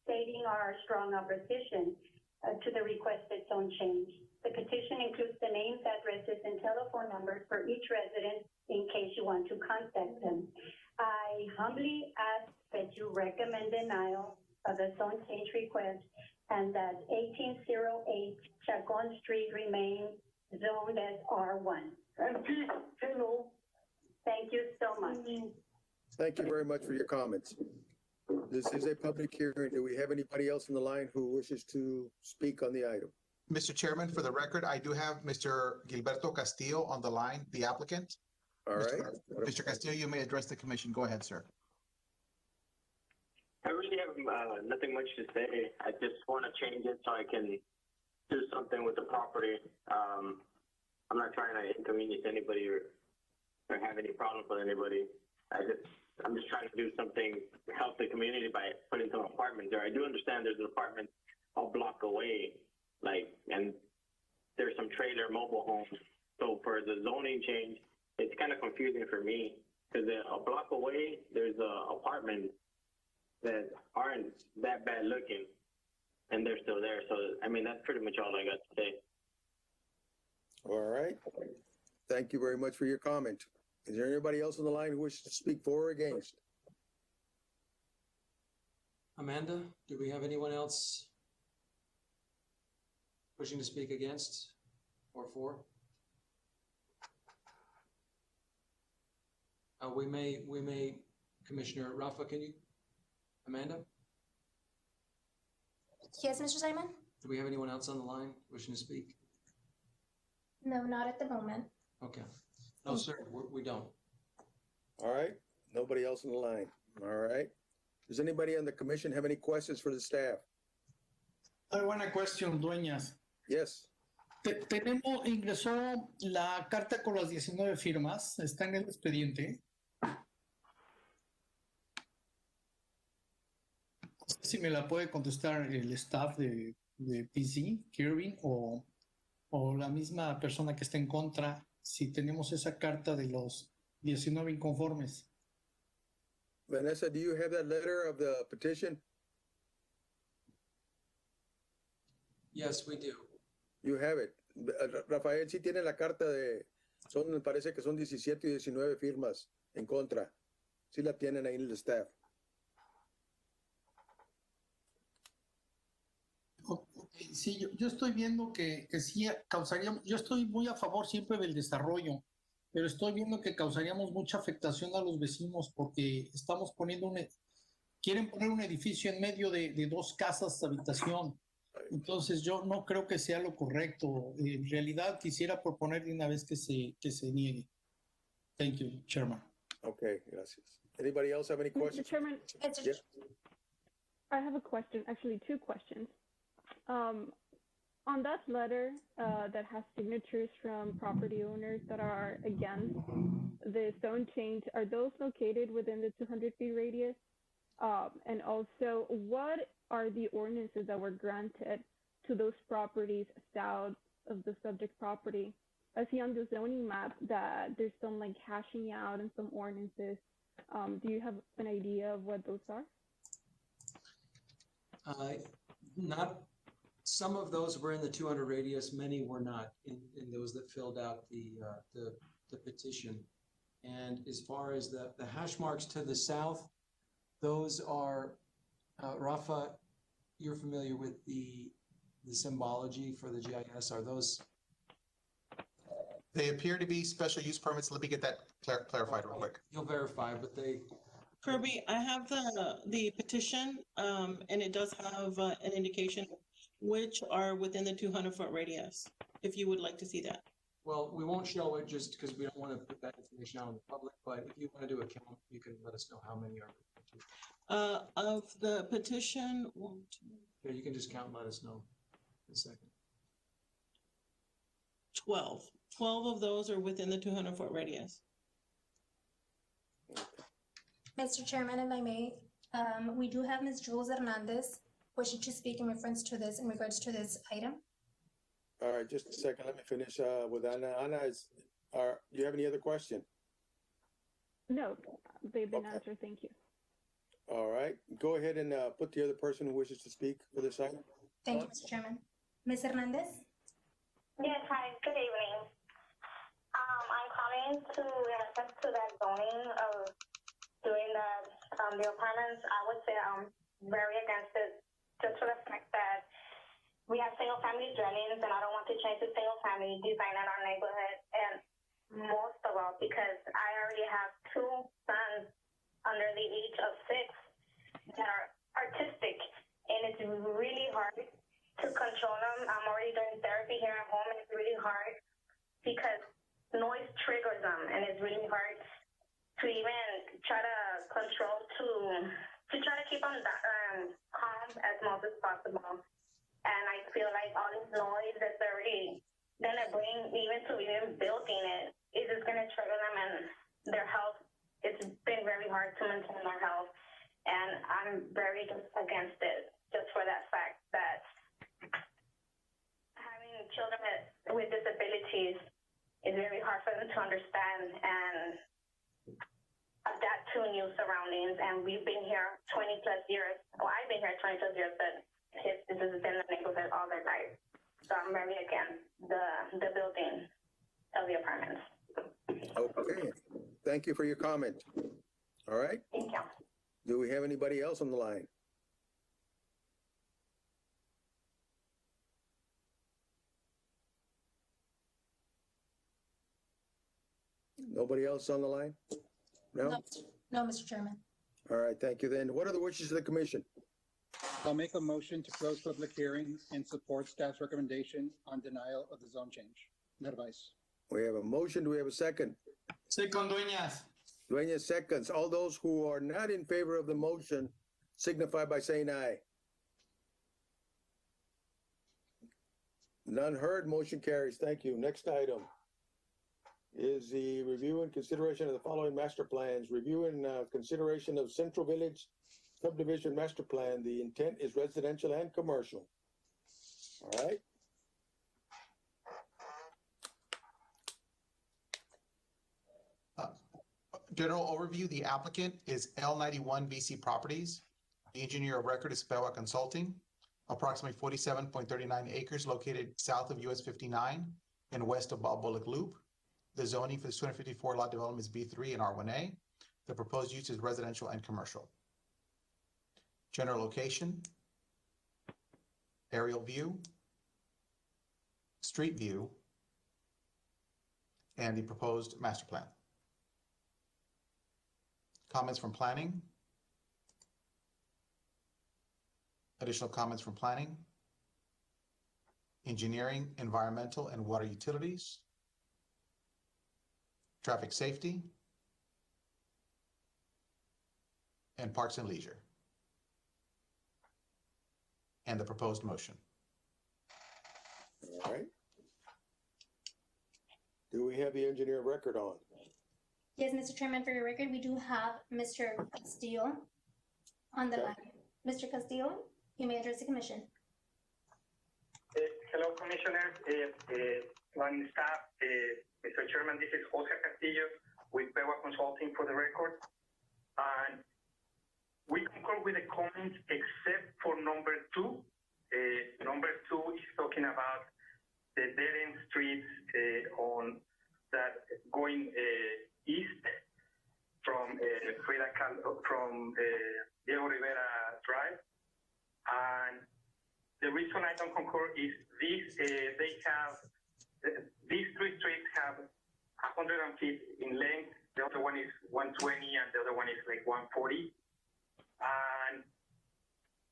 Speaker 12: stating our strong opposition to the requested zone change. The petition includes the names, addresses, and telephone numbers for each resident in case you want to contact them. I humbly ask that you recommend denial of the zone change request and that 1808 Chacon Street remain zoned as R1. Hello. Thank you so much.
Speaker 1: Thank you very much for your comments. This is a public hearing. Do we have anybody else on the line who wishes to speak on the item?
Speaker 2: Mr. Chairman, for the record, I do have Mr. Gilberto Castillo on the line, the applicant.
Speaker 1: All right.
Speaker 2: Mr. Castillo, you may address the commission. Go ahead, sir.
Speaker 13: I really have nothing much to say. I just want to change it so I can do something with the property. I'm not trying to inconvenience anybody or have any problems with anybody. I'm just trying to do something to help the community by putting some apartments there. I do understand there's an apartment a block away, and there's some trailer mobile homes. So for the zoning change, it's kind of confusing for me because a block away, there's apartments that aren't that bad looking, and they're still there. So, I mean, that's pretty much all I got to say.
Speaker 1: All right. Thank you very much for your comment. Is there anybody else on the line who wishes to speak for or against?
Speaker 3: Amanda, do we have anyone else wishing to speak against or for? We may, Commissioner Rafa, can you, Amanda?
Speaker 5: Yes, Mr. Simon?
Speaker 3: Do we have anyone else on the line wishing to speak?
Speaker 5: No, not at the moment.
Speaker 3: Okay. No, sir, we don't.
Speaker 1: All right, nobody else on the line. All right. Does anybody on the commission have any questions for the staff?
Speaker 14: Hay buena cuestión, dueñas.
Speaker 1: Yes.
Speaker 14: Ingresó la carta con las 19 firmas, está en el expediente. No sé si me la puede contestar el staff de PC, Kirby, o la misma persona que está en contra, si tenemos esa carta de los 19 inconformes.
Speaker 1: Vanessa, do you have that letter of the petition?
Speaker 3: Yes, we do.
Speaker 1: You have it. Rafael, sí tiene la carta de, me parece que son 17 y 19 firmas en contra. Sí la tienen ahí en el staff.
Speaker 14: Sí, yo estoy viendo que sí causaría, yo estoy muy a favor siempre del desarrollo, pero estoy viendo que causaríamos mucha afectación a los vecinos porque estamos poniendo quieren poner un edificio en medio de dos casas de habitación. Entonces yo no creo que sea lo correcto. En realidad quisiera proponer de una vez que se niegue. Thank you, Chairman.
Speaker 1: Okay, gracias. Anybody else have any questions?
Speaker 15: Mr. Chairman,
Speaker 1: Yes.
Speaker 15: I have a question, actually two questions. On that letter that has signatures from property owners that are against the zone change, are those located within the 200 feet radius? And also, what are the ordinances that were granted to those properties south of the subject property? I see on the zoning map that there's some like hashing out and some ordinances. Do you have an idea of what those are?
Speaker 3: Not, some of those were in the 200 radius, many were not in those that filled out the petition. And as far as the hash marks to the south, those are, Rafa, you're familiar with the symbology for the GIS. Are those?
Speaker 2: They appear to be special use permits. Let me get that clarified real quick.
Speaker 3: You'll verify, but they.
Speaker 8: Kirby, I have the petition, and it does have an indication which are within the 200-foot radius, if you would like to see that.
Speaker 3: Well, we won't show it just because we don't want to put that information out in the public, but if you want to do a count, you can let us know how many are.
Speaker 8: Of the petition, 1, 2.
Speaker 3: Yeah, you can just count and let us know in a second.
Speaker 8: 12. 12 of those are within the 200-foot radius.
Speaker 5: Mr. Chairman, if I may, we do have Ms. Jules Hernandez wishing to speak in reference to this, in regards to this item.
Speaker 1: All right, just a second. Let me finish with Anna. Anna, do you have any other question?
Speaker 15: No, they've been answered. Thank you.
Speaker 1: All right, go ahead and put the other person who wishes to speak for this item.
Speaker 5: Thank you, Mr. Chairman. Ms. Hernandez?
Speaker 12: Yes, hi, good evening. I'm calling in reference to that zoning of doing the apartments. I would say I'm very against it, just for the fact that we have single family dwellings and I don't want to change the single family design in our neighborhood. And most of all, because I already have 2 sons under the age of 6 that are artistic, and it's really hard to control them. I'm already doing therapy here at home, and it's really hard because noise triggers them, and it's really hard to even try to control, to try to keep them calm as much as possible. And I feel like all this noise that's already gonna bring even building it is just gonna trigger them and their health. It's been very hard to maintain their health, and I'm very against it, just for that fact that having children with disabilities is very hard for them to understand and adapt to new surroundings. And we've been here 20 plus years. Well, I've been here 20 plus years, but this has been the neighborhood all their life. So I'm very against the building of the apartments.
Speaker 1: Okay. Thank you for your comment. All right.
Speaker 12: Thank you.
Speaker 1: Do we have anybody else on the line? Nobody else on the line? No?
Speaker 5: No, Mr. Chairman.
Speaker 1: All right, thank you then. What are the wishes of the commission?
Speaker 9: I'll make a motion to close public hearing and support staff's recommendation on denial of the zone change. No advice.
Speaker 1: We have a motion. Do we have a second?
Speaker 14: Second, Dueñas.
Speaker 1: Dueñas seconds. All those who are not in favor of the motion signify by saying aye. None heard. Motion carries. Thank you. Next item is the review and consideration of the following master plans. Review and consideration of Central Village Subdivision Master Plan. The intent is residential and commercial. All right.
Speaker 2: General overview, the applicant is L91 VC Properties. The engineer of record is Pewa Consulting. Approximately 47.39 acres located south of US 59 and west of Bob Bullock Loop. The zoning for this 254 lot development is B3 and R1A. The proposed use is residential and commercial. General location, aerial view, street view, and the proposed master plan. Comments from planning? Additional comments from planning? Engineering, environmental, and water utilities? Traffic safety? And parks and leisure? And the proposed motion.
Speaker 1: All right. Do we have the engineer of record on?
Speaker 5: Yes, Mr. Chairman, for your record, we do have Mr. Castillo on the line. Mr. Castillo, you may address the commission.
Speaker 16: Hello, Commissioner, and staff. Mr. Chairman, this is Oscar Castillo with Pewa Consulting for the record. And we concur with the comments except for number 2. Number 2 is talking about the dead-end streets on that going east from Diego Rivera Drive. And the reason I don't concur is these three streets have 100 feet in length. The other one is 120 and the other one is like 140. And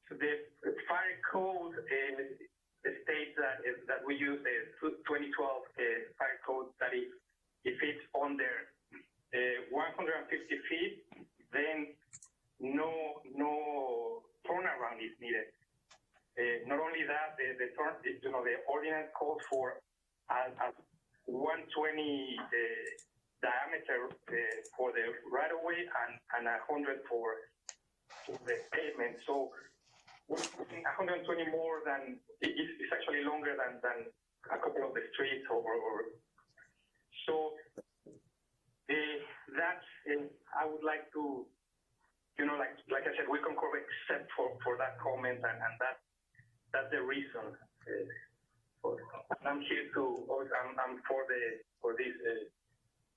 Speaker 16: the fire code states that we use the 2012 fire code that if it's under 150 feet, then no turnaround is needed. Not only that, the ordinance calls for a 120 diameter for the right of way and 100 for the pavement. So 120 more than is actually longer than a couple of the streets so that's I would like to like I said, we concur except for that comment and that's the reason. I'm here I'm for this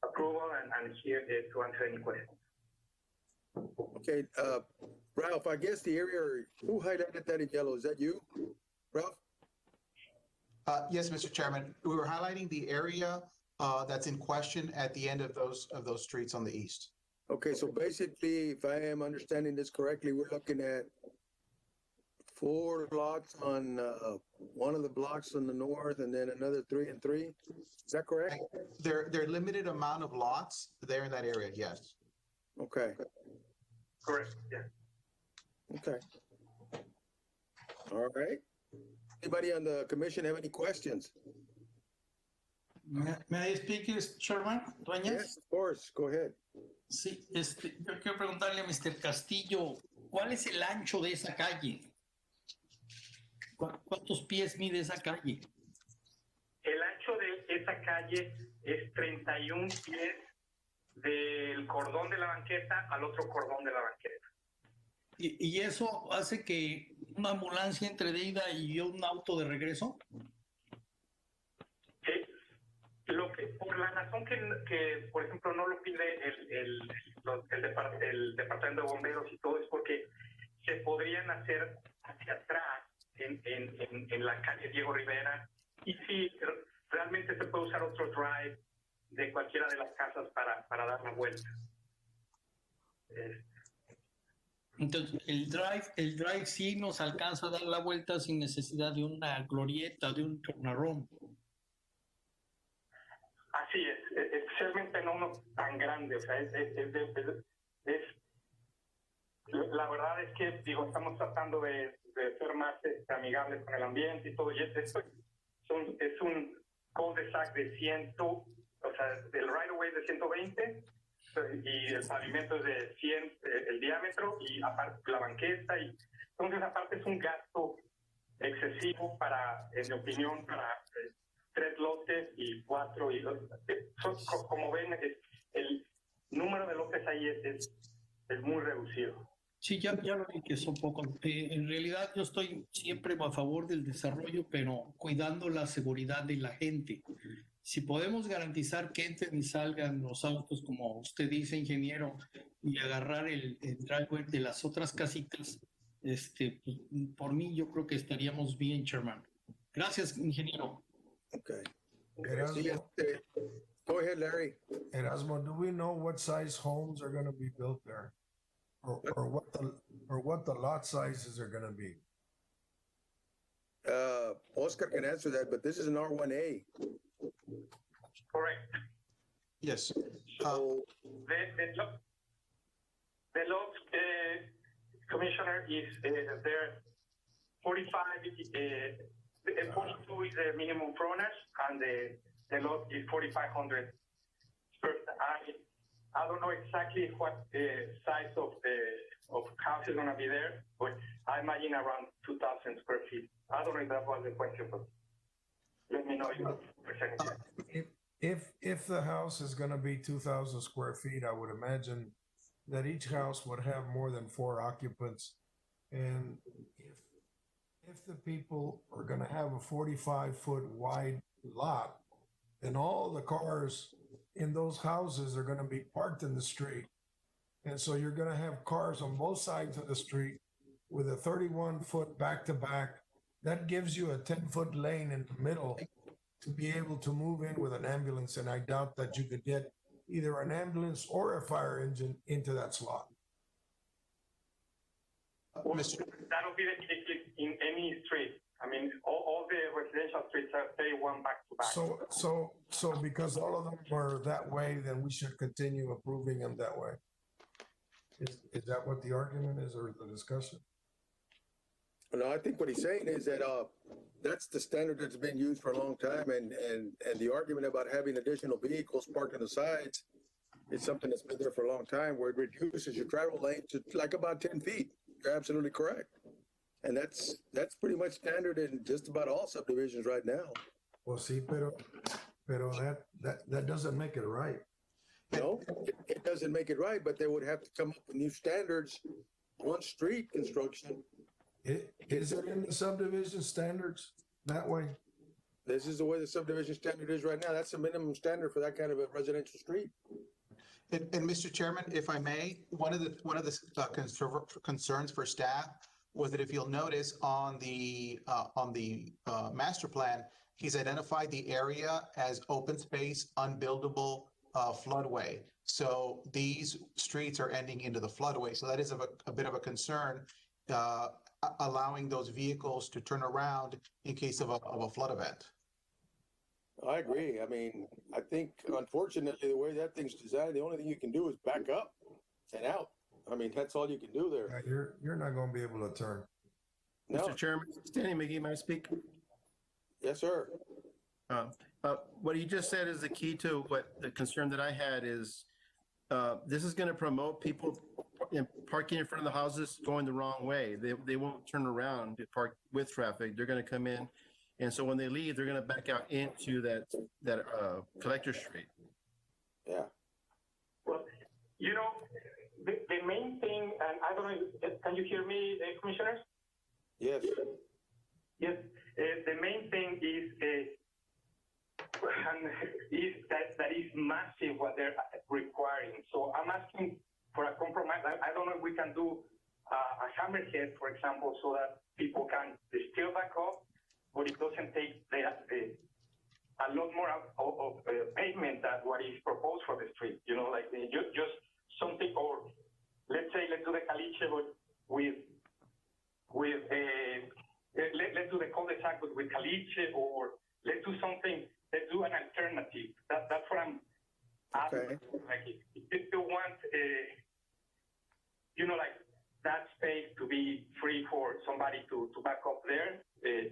Speaker 16: approval and here to answer any questions.
Speaker 1: Okay, Ralph, I guess the area, who highlighted that in yellow? Is that you, Ralph?
Speaker 2: Yes, Mr. Chairman. We were highlighting the area that's in question at the end of those streets on the east.
Speaker 1: Okay, so basically, if I am understanding this correctly, we're looking at 4 blocks on one of the blocks on the north and then another 3 and 3. Is that correct?
Speaker 2: There are limited amount of lots there in that area, yes.
Speaker 1: Okay.
Speaker 16: Correct, yeah.
Speaker 1: Okay. All right. Anybody on the commission have any questions?
Speaker 14: May I speak, Chairman? Dueñas?
Speaker 1: Yes, of course. Go ahead.
Speaker 14: Sí, yo quiero preguntarle a Mr. Castillo, ¿cuál es el ancho de esa calle? ¿Cuántos pies mide esa calle?
Speaker 16: El ancho de esa calle es 31 pies del cordón de la banqueta al otro cordón de la banqueta.
Speaker 14: ¿Y eso hace que una ambulancia entre de ida y un auto de regreso?
Speaker 16: Sí. Por la razón que, por ejemplo, no lo pide el Departamento de Bomberos y todo, es porque se podrían hacer hacia atrás en la calle Diego Rivera, y sí, realmente se puede usar otro drive de cualquiera de las casas para dar la vuelta.
Speaker 14: Entonces, el drive sí nos alcanza a dar la vuelta sin necesidad de una glorieta, de un tornarrón.
Speaker 16: Así es, especialmente en uno tan grande, o sea, la verdad es que, digo, estamos tratando de ser más amigables con el ambiente y todo, y esto es un cul-de-sac de 100, o sea, del right-of-way de 120, y el pavimento es de 100, el diámetro, y aparte la banqueta, y entonces aparte es un gasto excesivo para, en mi opinión, para 3 lotes y 4, y como ven, el número de lotes ahí es muy reducido.
Speaker 14: Sí, ya lo vi que son pocos. En realidad yo estoy siempre a favor del desarrollo, pero cuidando la seguridad de la gente. Si podemos garantizar que entren y salgan los autos, como usted dice, ingeniero, y agarrar el driveway de las otras casitas, pues, por mí yo creo que estaríamos bien, Chairman. Gracias, ingeniero.
Speaker 1: Okay.
Speaker 4: Erasmo,
Speaker 1: Go ahead, Larry.
Speaker 4: Erasmo, do we know what size homes are going to be built there? Or what the lot sizes are going to be?
Speaker 1: Oscar can answer that, but this is an R1A.
Speaker 16: Correct.
Speaker 2: Yes.
Speaker 16: So the lot, Commissioner, is there 45, 42 is the minimum frontage, and the lot is 4,500 square feet. I don't know exactly what the size of house is going to be there, but I imagine around 2,000 square feet. I don't know if that was the question, but let me know your percentage.
Speaker 4: If the house is going to be 2,000 square feet, I would imagine that each house would have more than 4 occupants. And if the people are going to have a 45-foot wide lot, then all the cars in those houses are going to be parked in the street. And so you're going to have cars on both sides of the street with a 31-foot back-to-back. That gives you a 10-foot lane in the middle to be able to move in with an ambulance. And I doubt that you could get either an ambulance or a fire engine into that slot.
Speaker 2: Mr.
Speaker 16: That'll be the case in any street. I mean, all the residential streets are 31 back-to-back.
Speaker 4: So because all of them are that way, then we should continue approving them that way. Is that what the argument is, or the discussion?
Speaker 1: No, I think what he's saying is that that's the standard that's been used for a long time, and the argument about having additional vehicles parked on the sides is something that's been there for a long time, where it reduces your travel lane to like about 10 feet. You're absolutely correct. And that's pretty much standard in just about all subdivisions right now.
Speaker 4: Well, sí, pero that doesn't make it right.
Speaker 1: No, it doesn't make it right, but they would have to come up with new standards on street construction.
Speaker 4: Is it in the subdivision standards that way?
Speaker 1: This is the way the subdivision standard is right now. That's the minimum standard for that kind of a residential street.
Speaker 2: And Mr. Chairman, if I may, one of the concerns for staff was that if you'll notice on the master plan, he's identified the area as open space, unbuildable floodway. So these streets are ending into the floodway. So that is a bit of a concern, allowing those vehicles to turn around in case of a flood event.
Speaker 1: I agree. I mean, I think, unfortunately, the way that thing's designed, the only thing you can do is back up and out. I mean, that's all you can do there.
Speaker 4: Yeah, you're not going to be able to turn.
Speaker 1: No.
Speaker 17: Mr. Chairman, Stanley McGee, may I speak?
Speaker 1: Yes, sir.
Speaker 17: What you just said is the key to what the concern that I had is this is going to promote people parking in front of the houses going the wrong way. They won't turn around to park with traffic. They're going to come in. And so when they leave, they're going to back out into that collector street.
Speaker 1: Yeah.
Speaker 16: Well, you know, the main thing, and I don't know, can you hear me, commissioners?
Speaker 1: Yes.
Speaker 16: Yes. The main thing is and that is massive what they're requiring. So I'm asking for a compromise. I don't know if we can do a hammerhead, for example, so that people can still back up, but it doesn't take a lot more of pavement than what is proposed for the street. You know, like just something, or let's say let's do the caliche, but with let's do the cul-de-sac with caliche, or let's do something. Let's do an alternative. That's what I'm asking.
Speaker 1: Okay.
Speaker 16: Like if you want, you know, like that space to be free for somebody to back up there, is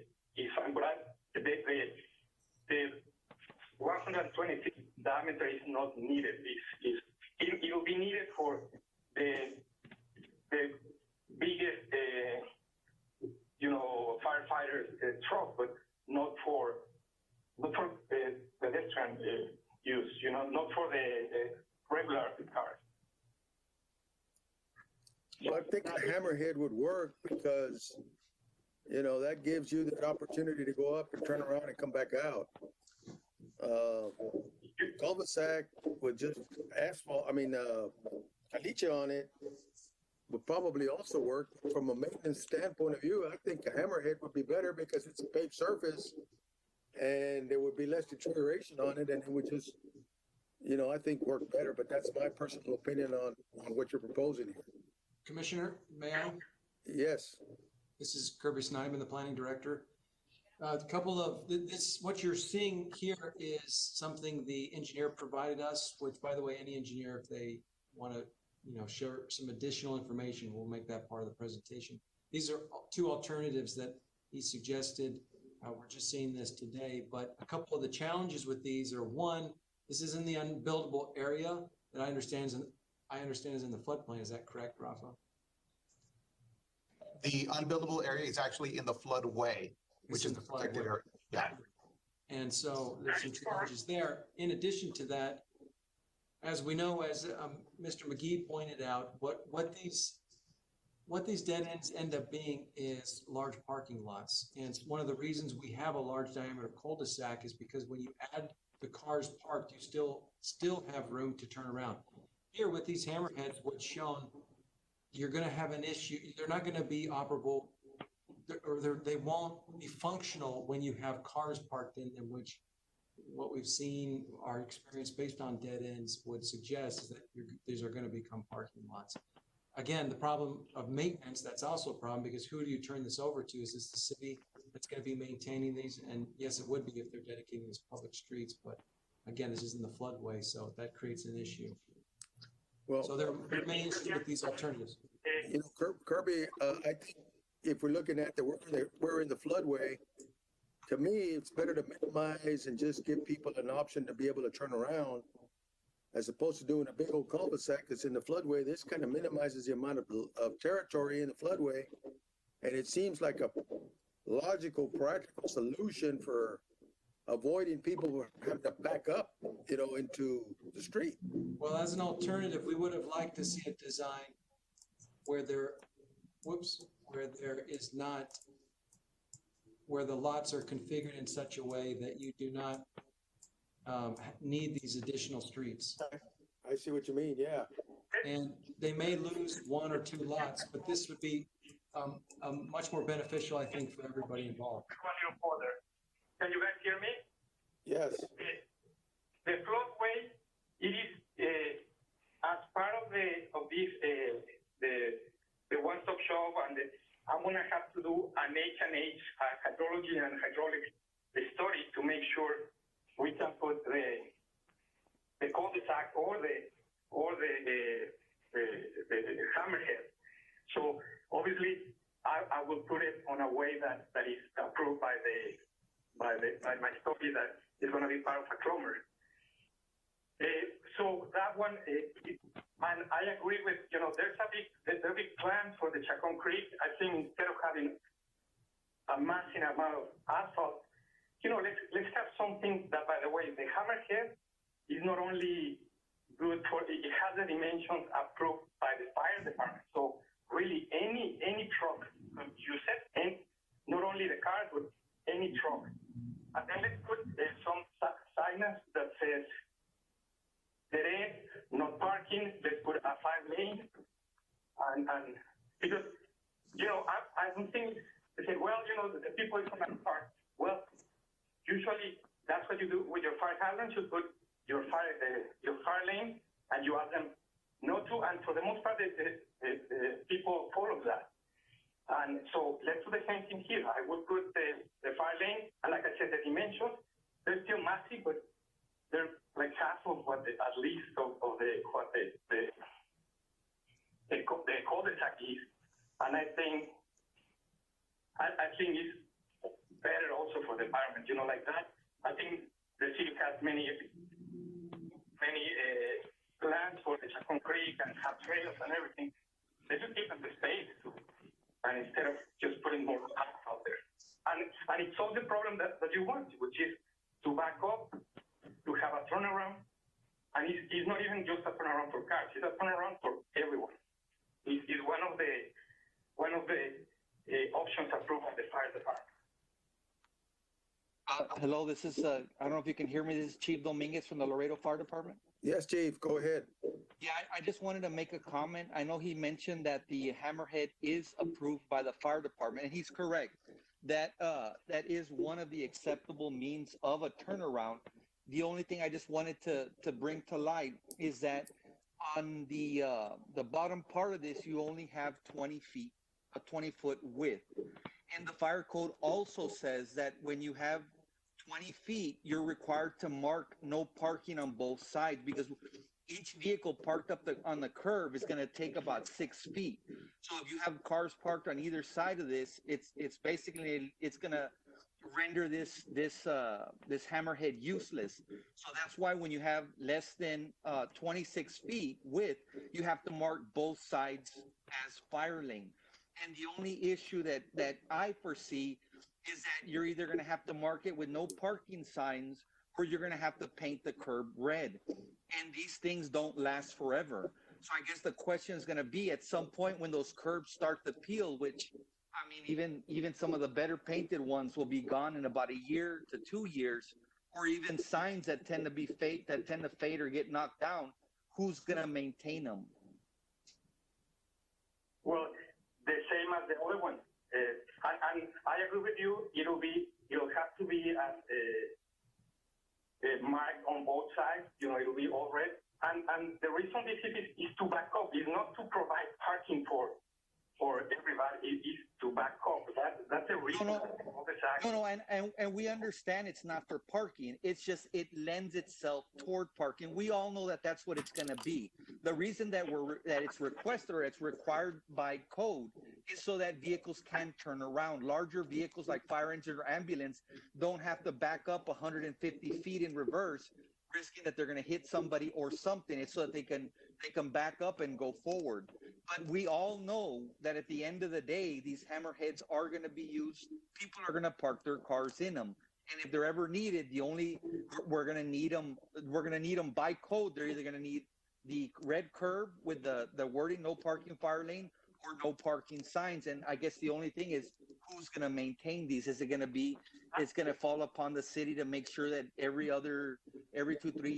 Speaker 16: fine. But the 126 diameter is not needed. It will be needed for the biggest, you know, firefighter truck, but not for pedestrian use. You know, not for the regular cars.
Speaker 1: Well, I think a hammerhead would work because, you know, that gives you the opportunity to go up and turn around and come back out. Cul-de-sac with just asphalt, caliche on it would probably also work. From a maintenance standpoint of view, I think a hammerhead would be better because it's a paved surface and there would be less deterioration on it, and it would just, you know, I think work better. But that's my personal opinion on what you're proposing here.
Speaker 3: Commissioner, may I?
Speaker 1: Yes.
Speaker 3: This is Kirby Snyderman, the planning director. A couple of this, what you're seeing here is something the engineer provided us, which, by the way, any engineer, if they want to, you know, share some additional information, we'll make that part of the presentation. These are two alternatives that he suggested. We're just seeing this today, but a couple of the challenges with these are, one, this is in the unbuildable area that I understand is in the floodplain. Is that correct, Rafa?
Speaker 2: The unbuildable area is actually in the floodway, which is the protected area. Yeah.
Speaker 3: And so there's some challenges there. In addition to that, as we know, as Mr. McGee pointed out, what these dead ends end up being is large parking lots. And it's one of the reasons we have a large diameter cul-de-sac is because when you add the cars parked, you still have room to turn around. Here with these hammerheads, what's shown, you're going to have an issue. They're not going to be operable, or they won't be functional when you have cars parked in them, which what we've seen, our experience based on dead ends would suggest is that these are going to become parking lots. Again, the problem of maintenance, that's also a problem because who do you turn this over to? Is this the city that's going to be maintaining these? And yes, it would be if they're dedicating these public streets, but again, this is in the floodway, so that creates an issue.
Speaker 1: Well,
Speaker 3: so there remains with these alternatives.
Speaker 1: You know, Kirby, I think if we're looking at we're in the floodway, to me, it's better to minimize and just give people an option to be able to turn around as opposed to doing a big old cul-de-sac that's in the floodway. This kind of minimizes the amount of territory in the floodway. And it seems like a logical, practical solution for avoiding people having to back up, you know, into the street.
Speaker 3: Well, as an alternative, we would have liked to see a design where where the lots are configured in such a way that you do not need these additional streets.
Speaker 1: I see what you mean, yeah.
Speaker 3: And they may lose one or two lots, but this would be much more beneficial, I think, for everybody involved.
Speaker 16: Can you guys hear me?
Speaker 1: Yes.
Speaker 16: The floodway, it is as part of this the one-stop shop, and I'm gonna have to do an H&H hydrology and hydraulic study to make sure we can put the cul-de-sac or the hammerhead. So obviously, I will put it on a way that is approved by my study that is going to be part of a clomber. So that one, and I agree with, you know, there's a big plan for the Chacon Creek. I think instead of having a massive amount of asphalt, you know, let's have something that, by the way, the hammerhead is not only good for, it has the dimensions approved by the fire department. So really any truck could use it, and not only the cars, but any truck. And then let's put some Because, I don't think, they say, well, the people is going to park. Well, usually that's what you do with your fire hydrants. You put your fire lane and you ask them not to, and for the most part, the people follow that. And so let's do the same thing here. I would put the fire lane, and like I said, the dimensions, they're still massive, but they're like half of what at least of what the cul-de-sac is. And I think it's better also for the environment, like that. I think the city has many plans for the Chacon Creek and have trails and everything. They should give them the space and instead of just putting more house out there. And it solves the problem that you want, which is to back up, to have a turnaround. And it's not even just a turnaround for cars, it's a turnaround for everyone. It's one of the options approved by the fire department.
Speaker 18: Hello, this is, I don't know if you can hear me. This is Chief Dominguez from the Laredo Fire Department.
Speaker 1: Yes, Chief, go ahead.
Speaker 18: Yeah, I just wanted to make a comment. I know he mentioned that the hammerhead is approved by the fire department, and he's correct. That is one of the acceptable means of a turnaround. The only thing I just wanted to bring to light is that on the bottom part of this, you only have 20 feet, a 20-foot width. And the fire code also says that when you have 20 feet, you're required to mark no parking on both sides, because each vehicle parked up on the curb is going to take about 6 feet. So if you have cars parked on either side of this, it's basically, it's going to render this hammerhead useless. So that's why when you have less than 26 feet width, you have to mark both sides as fire lane. And the only issue that I foresee is that you're either going to have to mark it with no parking signs, or you're going to have to paint the curb red. And these things don't last forever. So I guess the question is going to be, at some point when those curbs start to peel, which, I mean, even some of the better painted ones will be gone in about a year to 2 years, or even signs that tend to fade or get knocked down, who's going to maintain them?
Speaker 16: Well, the same as the other one. And I agree with you. It'll have to be marked on both sides. It'll be all red. And the reason this is to back up. It's not to provide parking for everybody. It is to back up. That's the reason.
Speaker 18: No, and we understand it's not for parking. It's just it lends itself toward parking. We all know that that's what it's going to be. The reason that it's requested or it's required by code is so that vehicles can turn around. Larger vehicles like fire engine or ambulance don't have to back up 150 feet in reverse, risking that they're going to hit somebody or something. It's so that they can back up and go forward. But we all know that at the end of the day, these hammerheads are going to be used. People are going to park their cars in them. And if they're ever needed, we're going to need them. We're going to need them by code. They're either going to need the red curb with the wording, no parking fire lane, or no parking signs. And I guess the only thing is, who's going to maintain these? Is it going to be, it's going to fall upon the city to make sure that every 2-3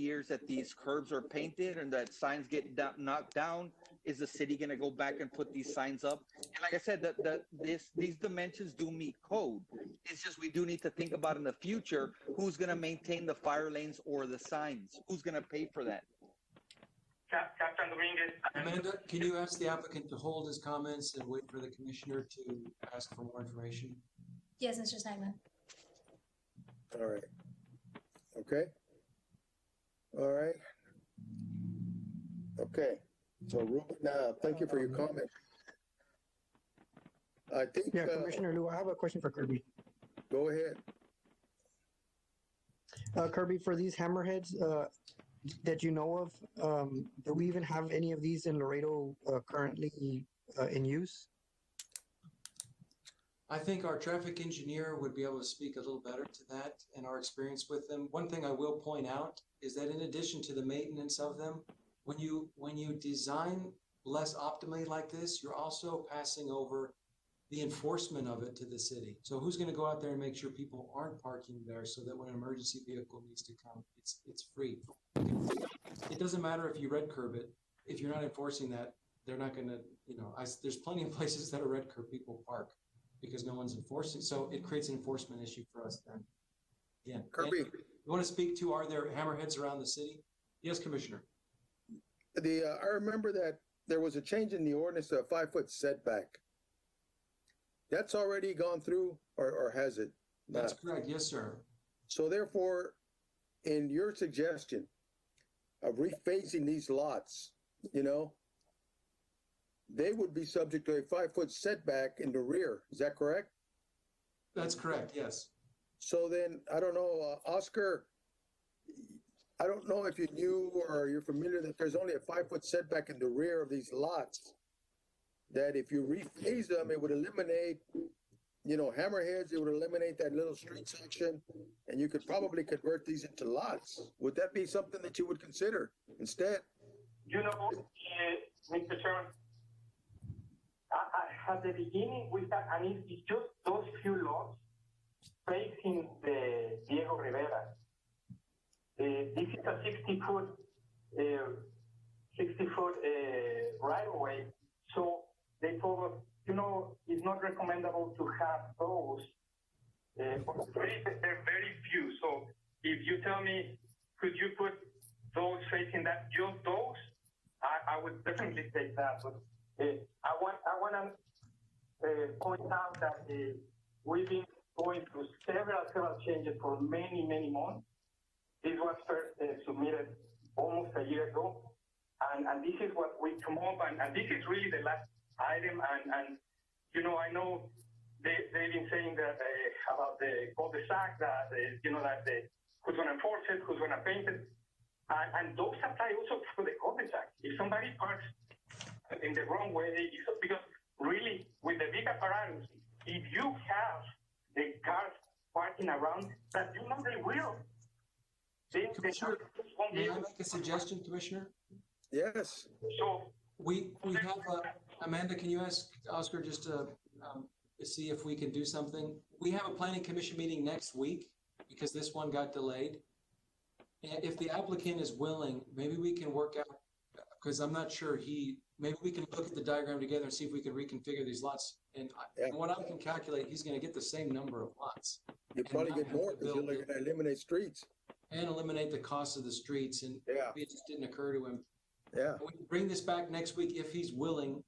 Speaker 18: years that these curbs are painted and that signs get knocked down? Is the city going to go back and put these signs up? And like I said, these dimensions do meet code. It's just we do need to think about in the future, who's going to maintain the fire lanes or the signs? Who's going to pay for that?
Speaker 16: Captain Dominguez.
Speaker 3: Amanda, can you ask the applicant to hold his comments and wait for the commissioner to ask for more information?
Speaker 5: Yes, Mr. Simon.
Speaker 1: All right. Okay. All right. Okay. So Ruben, thank you for your comment. I think.
Speaker 19: Yeah, Commissioner Liu, I have a question for Kirby.
Speaker 1: Go ahead.
Speaker 19: Kirby, for these hammerheads that you know of, do we even have any of these in Laredo currently in use?
Speaker 3: I think our traffic engineer would be able to speak a little better to that and our experience with them. One thing I will point out is that in addition to the maintenance of them, when you design less optimally like this, you're also passing over the enforcement of it to the city. So who's going to go out there and make sure people aren't parking there so that when an emergency vehicle needs to come, it's free? It doesn't matter if you red curb it. If you're not enforcing that, they're not gonna, there's plenty of places that are red curb people park because no one's enforcing. So it creates an enforcement issue for us then. Again,
Speaker 1: Kirby.
Speaker 3: Andrew, you want to speak to, are there hammerheads around the city? Yes, Commissioner.
Speaker 1: I remember that there was a change in the ordinance to a 5-foot setback. That's already gone through, or has it?
Speaker 3: That's correct. Yes, sir.
Speaker 1: So therefore, in your suggestion of refacing these lots, they would be subject to a 5-foot setback in the rear. Is that correct?
Speaker 3: That's correct. Yes.
Speaker 1: So then, I don't know, Oscar, I don't know if you knew or you're familiar that there's only a 5-foot setback in the rear of these lots. That if you rephase them, it would eliminate, hammerheads, it would eliminate that little street section, and you could probably convert these into lots. Would that be something that you would consider instead?
Speaker 16: Mr. Chairman, at the beginning, we had, and it's just those few lots facing the Diego Rivera. This is a 60-foot right of way. So they told us, it's not recommendable to have those. They're very few. So if you tell me, could you put those facing that, just those, I would definitely take that. But I want to point out that we've been going through several changes for many, many months. This was first submitted almost a year ago, and this is what we come up, and this is really the last item, and I know they've been saying that about the cul-de-sac, that, who's going to enforce it, who's going to paint it, and those apply also for the cul-de-sac. If somebody parks in the wrong way, because really, with the big apparatus, if you have the cars parking around, that they will.
Speaker 3: Commissioner, may I make a suggestion, Commissioner?
Speaker 1: Yes.
Speaker 16: So
Speaker 3: we have Amanda. Can you ask Oscar just to see if we can do something? We have a planning commission meeting next week because this one got delayed. And if the applicant is willing, maybe we can work out, because I'm not sure maybe we can look at the diagram together and see if we can reconfigure these lots. And from what I can calculate, he's going to get the same number of lots.
Speaker 1: You probably get more because you're going to eliminate streets.
Speaker 3: And eliminate the cost of the streets. And maybe it just didn't occur to him.
Speaker 1: Yeah.
Speaker 3: We can bring this back next week if he's willing,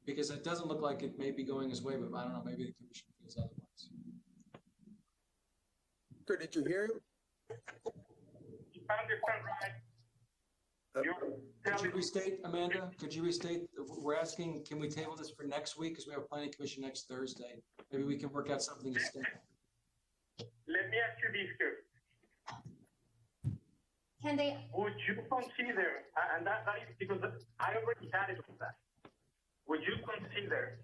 Speaker 3: because it doesn't look like it may be going his way, but I don't know, maybe the commission feels otherwise.
Speaker 1: Did you hear him?
Speaker 16: I understand, right?
Speaker 3: Could you restate, Amanda? Could you restate? We're asking, can we table this for next week? Because we have a planning commission next Thursday. Maybe we can work out something instead.
Speaker 16: Let me ask you this here.
Speaker 5: Can they?
Speaker 16: Would you consider, and that is because I already had it with that. Would you consider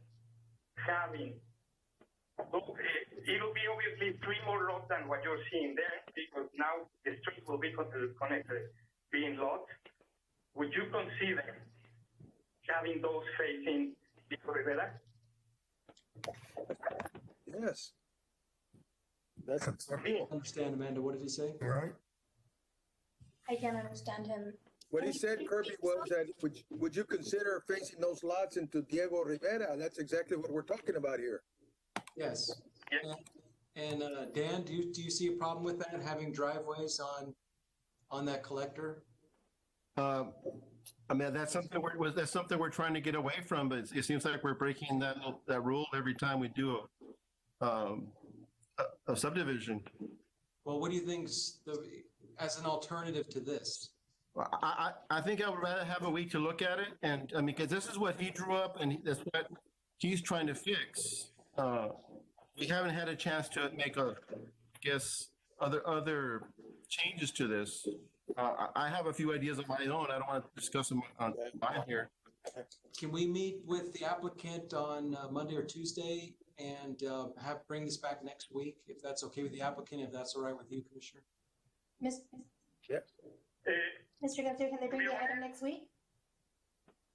Speaker 16: having, it'll be obviously 3 more lots than what you're seeing there, because now the street will be connected, being lots. Would you consider having those facing Diego Rivera?
Speaker 1: Yes. That's
Speaker 3: I understand, Amanda. What did he say?
Speaker 4: Right.
Speaker 5: I can't understand him.
Speaker 1: What he said, Kirby, was that would you consider facing those lots into Diego Rivera? That's exactly what we're talking about here.
Speaker 3: Yes. And Dan, do you see a problem with that, having driveways on that collector?
Speaker 17: I mean, that's something we're trying to get away from, but it seems like we're breaking that rule every time we do a subdivision.
Speaker 3: Well, what do you think as an alternative to this?
Speaker 17: I think I would rather have a week to look at it, and I mean, because this is what he drew up, and that's what he's trying to fix. We haven't had a chance to make other changes to this. I have a few ideas of my own. I don't want to discuss them on mine here.
Speaker 3: Can we meet with the applicant on Monday or Tuesday and bring this back next week, if that's okay with the applicant, if that's all right with you, Commissioner?
Speaker 1: Yeah.
Speaker 5: Mr. Garcia, can they bring the item next week?